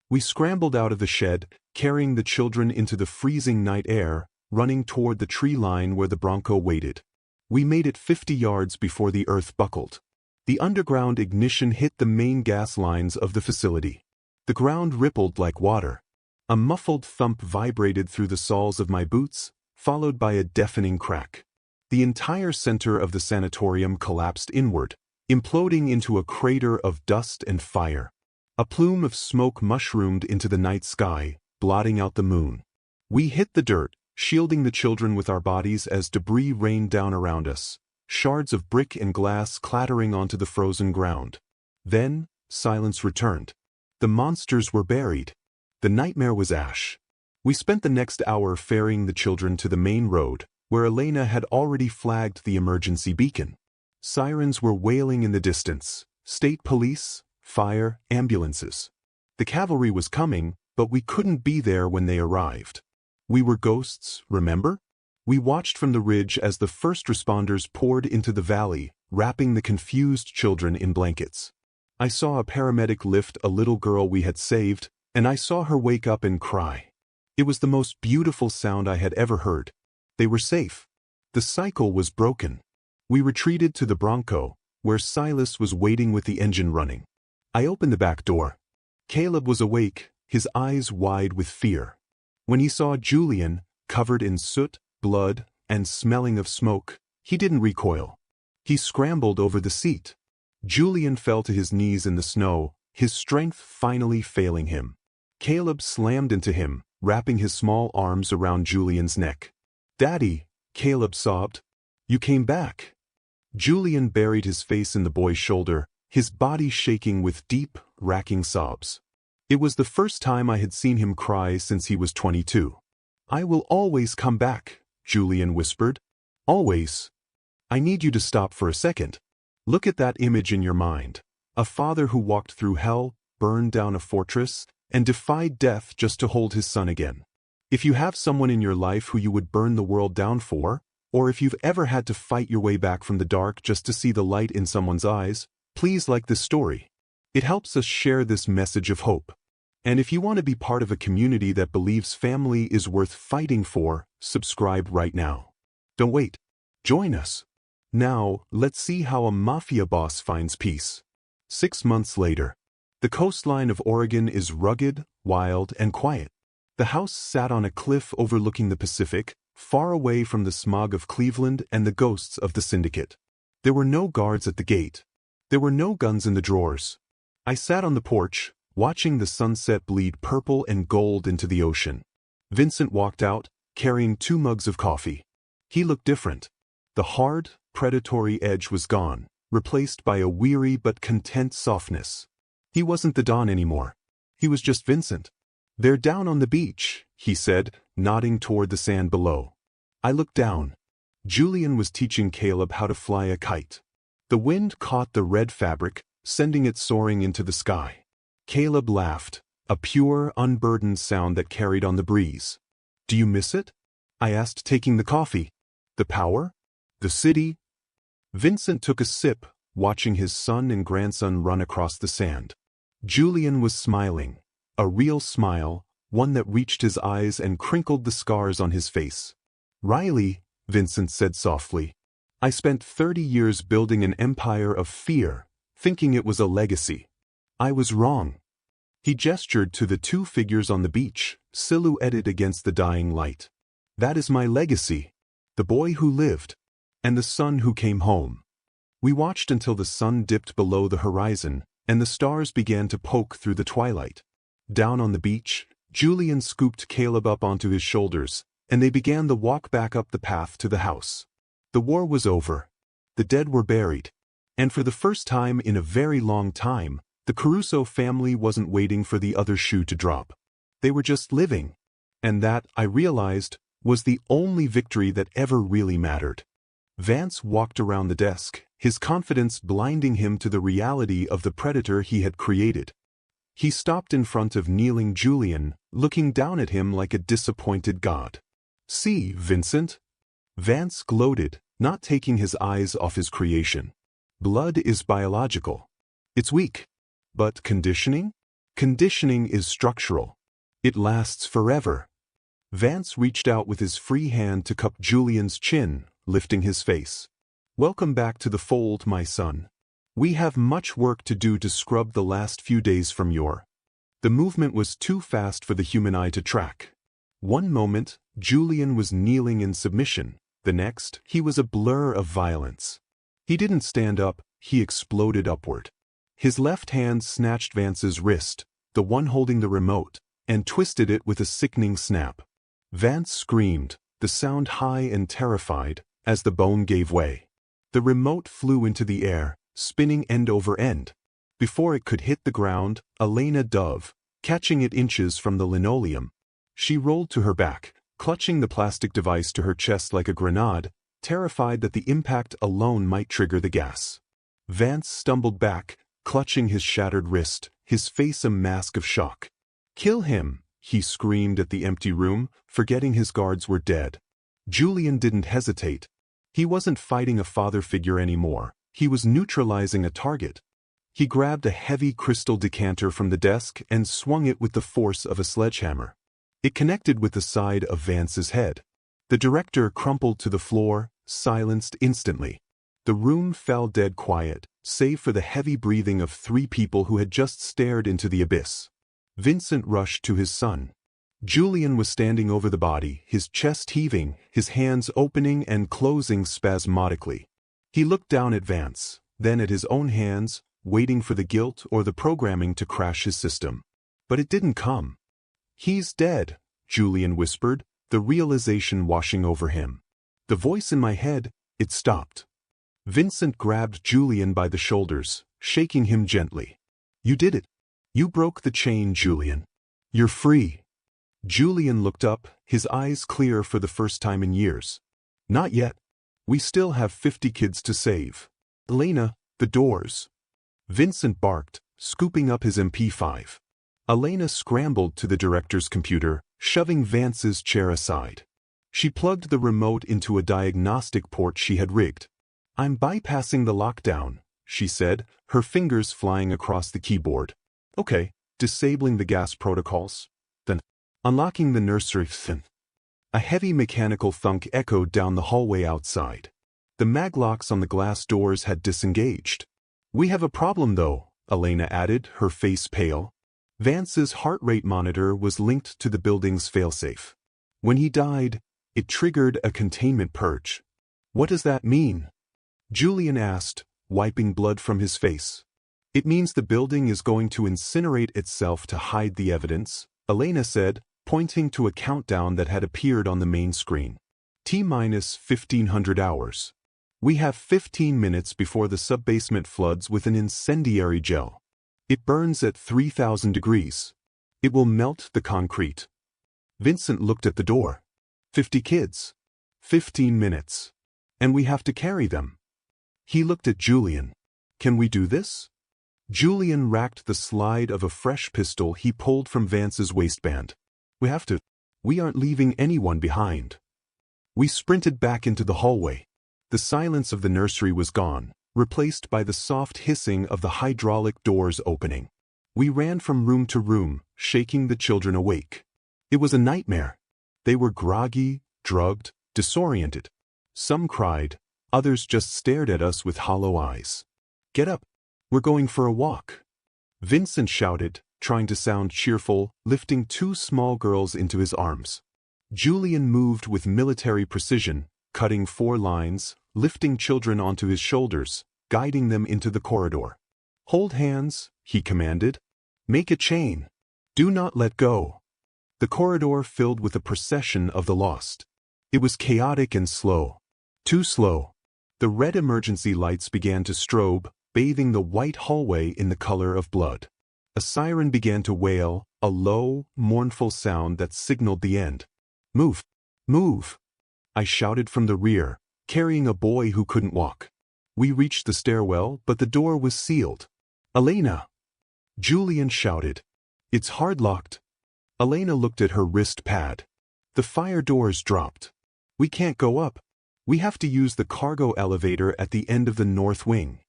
We scrambled out of the shed, carrying the children into the freezing night air, running toward the tree line where the Bronco waited. We made it 50 yards before the earth buckled. The underground ignition hit the main gas lines of the facility. The ground rippled like water. A muffled thump vibrated through the soles of my boots, followed by a deafening crack. The entire center of the sanatorium collapsed inward, imploding into a crater of dust and fire. A plume of smoke mushroomed into the night sky, blotting out the moon. We hit the dirt, shielding the children with our bodies as debris rained down around us, shards of brick and glass clattering onto the frozen ground. Then, silence returned. The monsters were buried. The nightmare was ash. We spent the next hour ferrying the children to the main road, where Elena had already flagged the emergency beacon. Sirens were wailing in the distance. State police, fire, ambulances. The cavalry was coming, but we couldn't be there when they arrived. We were ghosts, remember? We watched from the ridge as the first responders poured into the valley, wrapping the confused children in blankets. I saw a paramedic lift a little girl we had saved, and I saw her wake up and cry. It was the most beautiful sound I had ever heard. They were safe. The cycle was broken. We retreated to the Bronco, where Silas was waiting with the engine running. I opened the back door. Caleb was awake, his eyes wide with fear. When he saw Julian, covered in soot, blood, and smelling of smoke, he didn't recoil. He scrambled over the seat. Julian fell to his knees in the snow, his strength finally failing him. Caleb slammed into him, wrapping his small arms around Julian's neck. "Daddy," Caleb sobbed. "You came back." Julian buried his face in the boy's shoulder, his body shaking with deep, racking sobs. It was the first time I had seen him cry since he was 22. "I will always come back," Julian whispered. "Always. I need you to stop for a second. Look at that image in your mind. A father who walked through hell, burned down a fortress, and defied death just to hold his son again. If you have someone in your life who you would burn the world down for, or if you've ever had to fight your way back from the dark just to see the light in someone's eyes, please like this story. It helps us share this message of hope. And if you want to be part of a community that believes family is worth fighting for, subscribe right now. Don't wait. Join us. Now, let's see how a mafia boss finds peace. 6 months later. The coastline of Oregon is rugged, wild, and quiet. The house sat on a cliff overlooking the Pacific, far away from the smog of Cleveland and the ghosts of the Syndicate. There were no guards at the gate. There were no guns in the drawers. I sat on the porch, watching the sunset bleed purple and gold into the ocean. Vincent walked out, carrying 2 mugs of coffee. He looked different. The hard, predatory edge was gone, replaced by a weary but content softness. He wasn't the Don anymore. He was just Vincent. "They're down on the beach," he said, nodding toward the sand below. I looked down. Julian was teaching Caleb how to fly a kite. The wind caught the red fabric, sending it soaring into the sky. Caleb laughed, a pure, unburdened sound that carried on the breeze. "Do you miss it?" I asked, taking the coffee. "The power? The city?" Vincent took a sip, watching his son and grandson run across the sand. Julian was smiling, a real smile, one that reached his eyes and crinkled the scars on his face. "Riley," Vincent said softly, "I spent 30 years building an empire of fear, thinking it was a legacy. I was wrong." He gestured to the 2 figures on the beach, silhouetted against the dying light. "That is my legacy. The boy who lived, and the son who came home." We watched until the sun dipped below the horizon, and the stars began to poke through the twilight. Down on the beach, Julian scooped Caleb up onto his shoulders, and they began the walk back up the path to the house. The war was over. The dead were buried. And for the first time in a very long time, the Caruso family wasn't waiting for the other shoe to drop. They were just living. And that, I realized, was the only victory that ever really mattered. Vance walked around the desk, his confidence blinding him to the reality of the predator he had created. He stopped in front of kneeling Julian, looking down at him like a disappointed god. "See, Vincent?" Vance gloated, not taking his eyes off his creation. "Blood is biological. It's weak. But conditioning? Conditioning is structural. It lasts forever." Vance reached out with his free hand to cup Julian's chin, lifting his face. "Welcome back to the fold, my son. We have much work to do to scrub the last few days from your..." The movement was too fast for the human eye to track. One moment, Julian was kneeling in submission. The next, he was a blur of violence. He didn't stand up, he exploded upward. His left hand snatched Vance's wrist, the one holding the remote, and twisted it with a sickening snap. Vance screamed, the sound high and terrified, as the bone gave way. The remote flew into the air, spinning end over end. Before it could hit the ground, Elena dove, catching it inches from the linoleum. She rolled to her back, clutching the plastic device to her chest like a grenade, terrified that the impact alone might trigger the gas. Vance stumbled back, clutching his shattered wrist, his face a mask of shock. "Kill him!" he screamed at the empty room, forgetting his guards were dead. Julian didn't hesitate. He wasn't fighting a father figure anymore. He was neutralizing a target. He grabbed a heavy crystal decanter from the desk and swung it with the force of a sledgehammer. It connected with the side of Vance's head. The director crumpled to the floor, silenced instantly. The room fell dead quiet, save for the heavy breathing of three people who had just stared into the abyss. Vincent rushed to his son. Julian was standing over the body, his chest heaving, his hands opening and closing spasmodically. He looked down at Vance, then at his own hands, waiting for the guilt or the programming to crash his system. But it didn't come. "He's dead," Julian whispered, the realization washing over him. The voice in my head, it stopped. Vincent grabbed Julian by the shoulders, shaking him gently. "You did it. You broke the chain, Julian. You're free." Julian looked up, his eyes clear for the first time in years. "Not yet. We still have 50 kids to save. Elena, the doors." Vincent barked, scooping up his MP5. Elena scrambled to the director's computer, shoving Vance's chair aside. She plugged the remote into a diagnostic port she had rigged. "I'm bypassing the lockdown," she said, her fingers flying across the keyboard. "Okay, disabling the gas protocols. Then, unlocking the nursery." A heavy mechanical thunk echoed down the hallway outside. The maglocks on the glass doors had disengaged. "We have a problem though," Elena added, her face pale. Vance's heart rate monitor was linked to the building's failsafe. When he died, it triggered a containment purge. "What does that mean?" Julian asked, wiping blood from his face. "It means the building is going to incinerate itself to hide the evidence," Elena said, pointing to a countdown that had appeared on the main screen. T-minus 1,500 hours. We have 15 minutes before the subbasement floods with an incendiary gel. It burns at 3,000 degrees. It will melt the concrete. Vincent looked at the door. 50 kids. 15 minutes. And we have to carry them. He looked at Julian. "Can we do this?" Julian racked the slide of a fresh pistol he pulled from Vance's waistband. "We have to. We aren't leaving anyone behind." We sprinted back into the hallway. The silence of the nursery was gone, replaced by the soft hissing of the hydraulic doors opening. We ran from room to room, shaking the children awake. It was a nightmare. They were groggy, drugged, disoriented. Some cried, others just stared at us with hollow eyes. "Get up. We're going for a walk." Vincent shouted, trying to sound cheerful, lifting two small girls into his arms. Julian moved with military precision, cutting 4 lines, lifting children onto his shoulders, guiding them into the corridor. "Hold hands," he commanded. "Make a chain. Do not let go." The corridor filled with a procession of the lost. It was chaotic and slow. Too slow. The red emergency lights began to strobe, bathing the white hallway in the color of blood. A siren began to wail, a low, mournful sound that signaled the end. "Move! Move!" I shouted from the rear, carrying a boy who couldn't walk. We reached the stairwell, but the door was sealed. "Elena!" Julian shouted. "It's hard-locked." Elena looked at her wrist pad. "The fire doors dropped. We can't go up. We have to use the cargo elevator at the end of the north wing."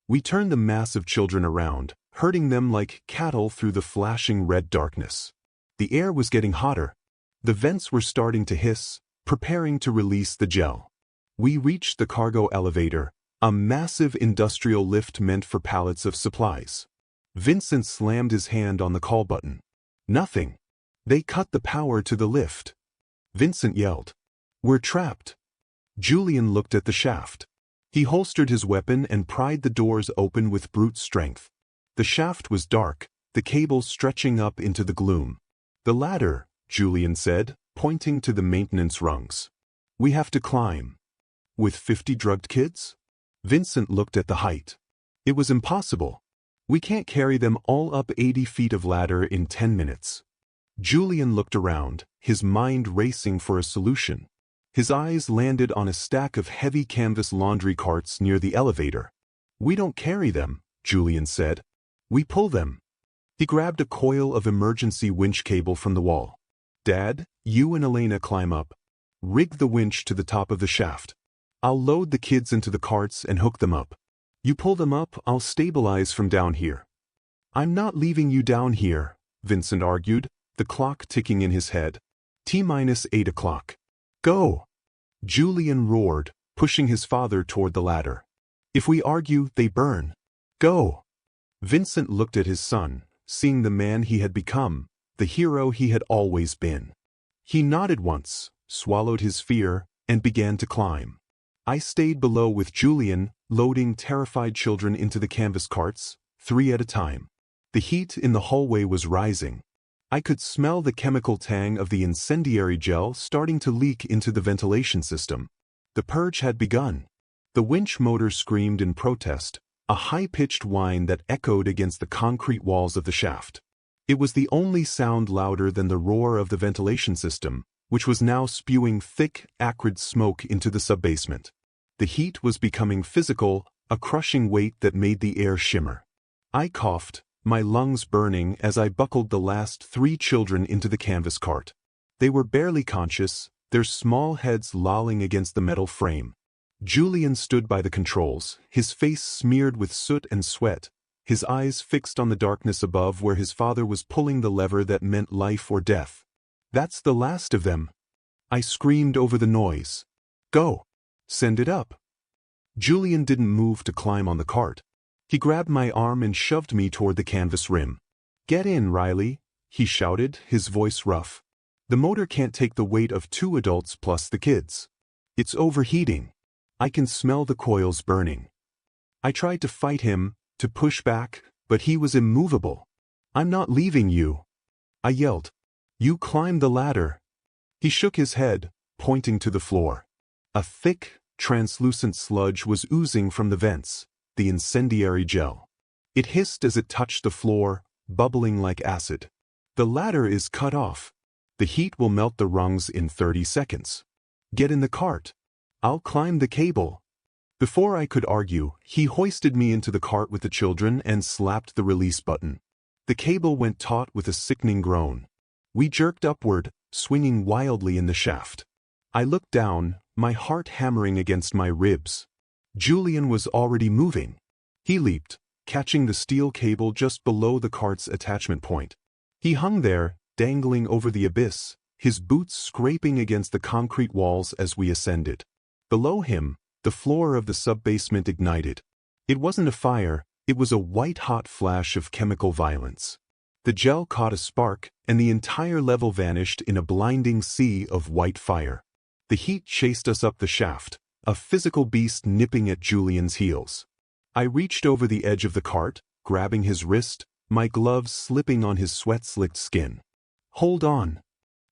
We turned the mass of children around, herding them like cattle through the flashing red darkness. The air was getting hotter. The vents were starting to hiss, preparing to release the gel. We reached the cargo elevator, a massive industrial lift meant for pallets of supplies. Vincent slammed his hand on the call button. Nothing. They cut the power to the lift. Vincent yelled, "We're trapped." Julian looked at the shaft. He holstered his weapon and pried the doors open with brute strength. The shaft was dark, the cable stretching up into the gloom. "The ladder," Julian said, pointing to the maintenance rungs. "We have to climb." "With 50 drugged kids?" Vincent looked at the height. It was impossible. "We can't carry them all up 80 feet of ladder in 10 minutes. Julian looked around, his mind racing for a solution. His eyes landed on a stack of heavy canvas laundry carts near the elevator. "We don't carry them," Julian said. "We pull them." He grabbed a coil of emergency winch cable from the wall. "Dad, you and Elena climb up. Rig the winch to the top of the shaft. I'll load the kids into the carts and hook them up. You pull them up, I'll stabilize from down here." "I'm not leaving you down here," Vincent argued, the clock ticking in his head. T-8 o'clock. "Go!" Julian roared, pushing his father toward the ladder. "If we argue, they burn. Go!" Vincent looked at his son, seeing the man he had become, the hero he had always been. He nodded once, swallowed his fear, and began to climb. I stayed below with Julian, loading terrified children into the canvas carts, 3 at a time. The heat in the hallway was rising. I could smell the chemical tang of the incendiary gel starting to leak into the ventilation system. The purge had begun. The winch motor screamed in protest, a high-pitched whine that echoed against the concrete walls of the shaft. It was the only sound louder than the roar of the ventilation system, which was now spewing thick, acrid smoke into the subbasement. The heat was becoming physical, a crushing weight that made the air shimmer. I coughed, my lungs burning as I buckled the last 3 children into the canvas cart. They were barely conscious, their small heads lolling against the metal frame. Julian stood by the controls, his face smeared with soot and sweat, his eyes fixed on the darkness above where his father was pulling the lever that meant life or death. "That's the last of them," I screamed over the noise. "Go! Send it up." Julian didn't move to climb on the cart. He grabbed my arm and shoved me toward the canvas rim. "Get in, Riley," he shouted, his voice rough. "The motor can't take the weight of 2 adults plus the kids. It's overheating. I can smell the coils burning." I tried to fight him, to push back, but he was immovable. "I'm not leaving you," I yelled. "You climb the ladder." He shook his head, pointing to the floor. A thick, translucent sludge was oozing from the vents, the incendiary gel. It hissed as it touched the floor, bubbling like acid. "The ladder is cut off. The heat will melt the rungs in 30 seconds. Get in the cart. I'll climb the cable." Before I could argue, he hoisted me into the cart with the children and slapped the release button. The cable went taut with a sickening groan. We jerked upward, swinging wildly in the shaft. I looked down, my heart hammering against my ribs. Julian was already moving. He leaped, catching the steel cable just below the cart's attachment point. He hung there, dangling over the abyss, his boots scraping against the concrete walls as we ascended. Below him, the floor of the subbasement ignited. It wasn't a fire, it was a white-hot flash of chemical violence. The gel caught a spark, and the entire level vanished in a blinding sea of white fire. The heat chased us up the shaft, a physical beast nipping at Julian's heels. I reached over the edge of the cart, grabbing his wrist, my gloves slipping on his sweat-slicked skin. "Hold on!"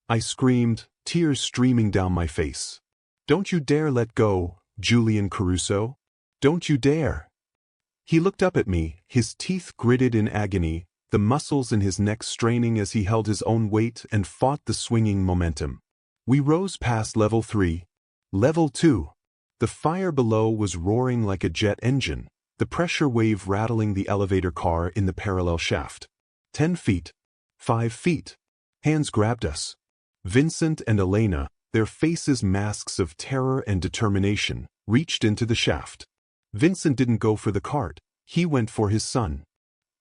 I screamed, tears streaming down my face. "Don't you dare let go, Julian Caruso. Don't you dare!" He looked up at me, his teeth gritted in agony, the muscles in his neck straining as he held his own weight and fought the swinging momentum. We rose past level 3. Level 2. The fire below was roaring like a jet engine, the pressure wave rattling the elevator car in the parallel shaft. 10 feet. 5 feet. Hands grabbed us. Vincent and Elena, their faces masks of terror and determination, reached into the shaft. Vincent didn't go for the cart, he went for his son.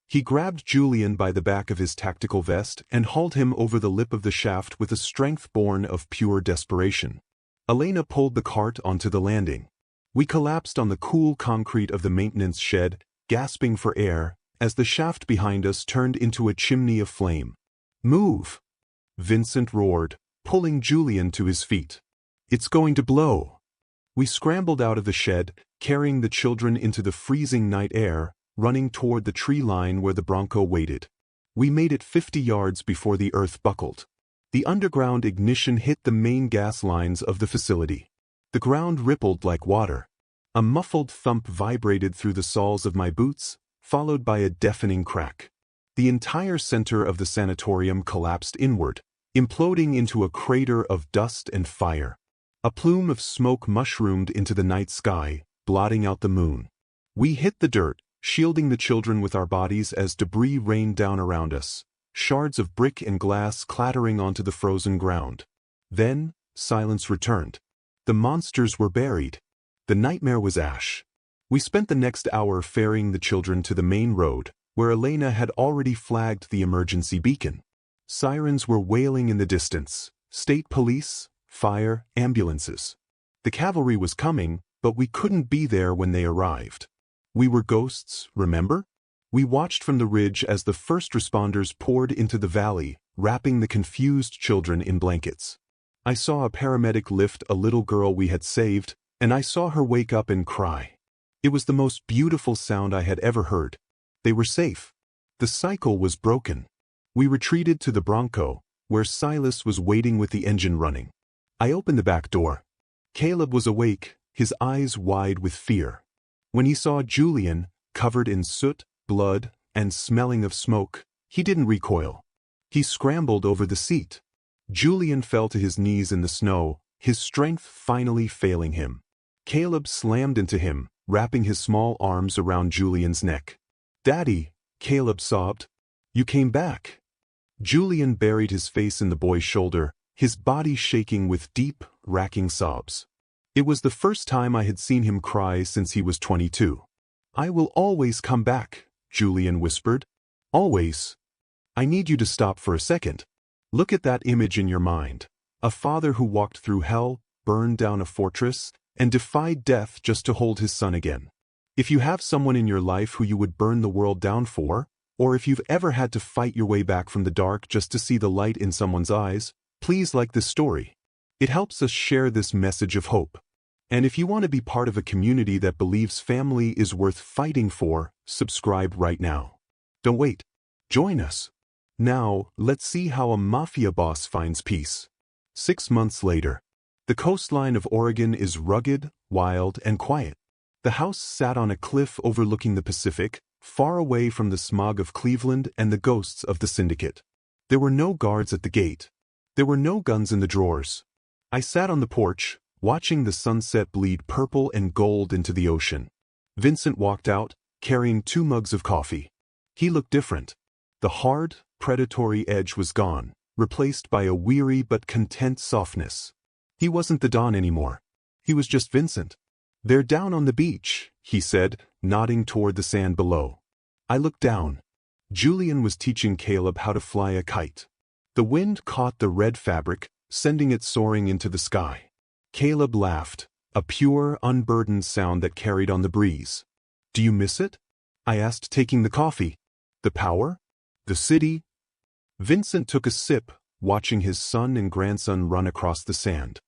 He grabbed Julian by the back of his tactical vest and hauled him over the lip of the shaft with a strength born of pure desperation. Elena pulled the cart onto the landing. We collapsed on the cool concrete of the maintenance shed, gasping for air, as the shaft behind us turned into a chimney of flame. "Move!" Vincent roared, pulling Julian to his feet. "It's going to blow." We scrambled out of the shed, carrying the children into the freezing night air, running toward the tree line where the Bronco waited. We made it 50 yards before the earth buckled. The underground ignition hit the main gas lines of the facility. The ground rippled like water. A muffled thump vibrated through the soles of my boots, followed by a deafening crack. The entire center of the sanatorium collapsed inward, imploding into a crater of dust and fire. A plume of smoke mushroomed into the night sky, blotting out the moon. We hit the dirt, shielding the children with our bodies as debris rained down around us, shards of brick and glass clattering onto the frozen ground. Then, silence returned. The monsters were buried. The nightmare was ash. We spent the next hour ferrying the children to the main road, where Elena had already flagged the emergency beacon. Sirens were wailing in the distance. State police, fire, ambulances. The cavalry was coming, but we couldn't be there when they arrived. We were ghosts, remember? We watched from the ridge as the first responders poured into the valley, wrapping the confused children in blankets. I saw a paramedic lift a little girl we had saved, and I saw her wake up and cry. It was the most beautiful sound I had ever heard. They were safe. The cycle was broken. We retreated to the Bronco, where Silas was waiting with the engine running. I opened the back door. Caleb was awake, his eyes wide with fear. When he saw Julian, covered in soot, blood, and smelling of smoke, he didn't recoil. He scrambled over the seat. Julian fell to his knees in the snow, his strength finally failing him. Caleb slammed into him, wrapping his small arms around Julian's neck. "Daddy," Caleb sobbed. "You came back." Julian buried his face in the boy's shoulder, his body shaking with deep, racking sobs. It was the first time I had seen him cry since he was 22. "I will always come back," Julian whispered. "Always. I need you to stop for a second. Look at that image in your mind. A father who walked through hell, burned down a fortress, and defied death just to hold his son again. If you have someone in your life who you would burn the world down for, or if you've ever had to fight your way back from the dark just to see the light in someone's eyes, please like this story. It helps us share this message of hope. And if you want to be part of a community that believes family is worth fighting for, subscribe right now. Don't wait. Join us. Now, let's see how a mafia boss finds peace. 6 months later. The coastline of Oregon is rugged, wild, and quiet. The house sat on a cliff overlooking the Pacific, far away from the smog of Cleveland and the ghosts of the Syndicate. There were no guards at the gate. There were no guns in the drawers. I sat on the porch, watching the sunset bleed purple and gold into the ocean. Vincent walked out, carrying 2 mugs of coffee. He looked different. The hard, predatory edge was gone, replaced by a weary but content softness. He wasn't the Don anymore. He was just Vincent. "They're down on the beach," he said, nodding toward the sand below. I looked down. Julian was teaching Caleb how to fly a kite. The wind caught the red fabric, sending it soaring into the sky. Caleb laughed, a pure, unburdened sound that carried on the breeze. "Do you miss it?" I asked, taking the coffee. "The power? The city?" Vincent took a sip, watching his son and grandson run across the sand.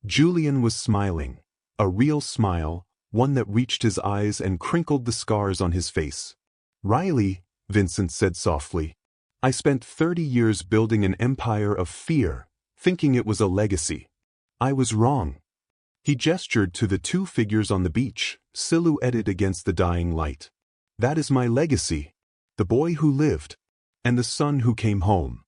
Julian was smiling, a real smile, one that reached his eyes and crinkled the scars on his face. "Riley," Vincent said softly, "I spent 30 years building an empire of fear, thinking it was a legacy. I was wrong." He gestured to the 2 figures on the beach, silhouetted against the dying light. "That is my legacy. The boy who lived, and the son who came home."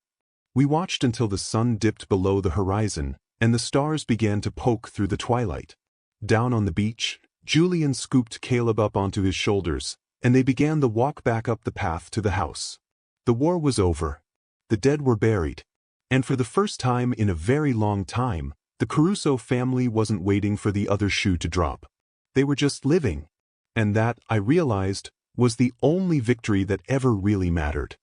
We watched until the sun dipped below the horizon, and the stars began to poke through the twilight. Down on the beach, Julian scooped Caleb up onto his shoulders, and they began the walk back up the path to the house. The war was over. The dead were buried. And for the first time in a very long time, the Caruso family wasn't waiting for the other shoe to drop. They were just living. And that, I realized, was the only victory that ever really mattered.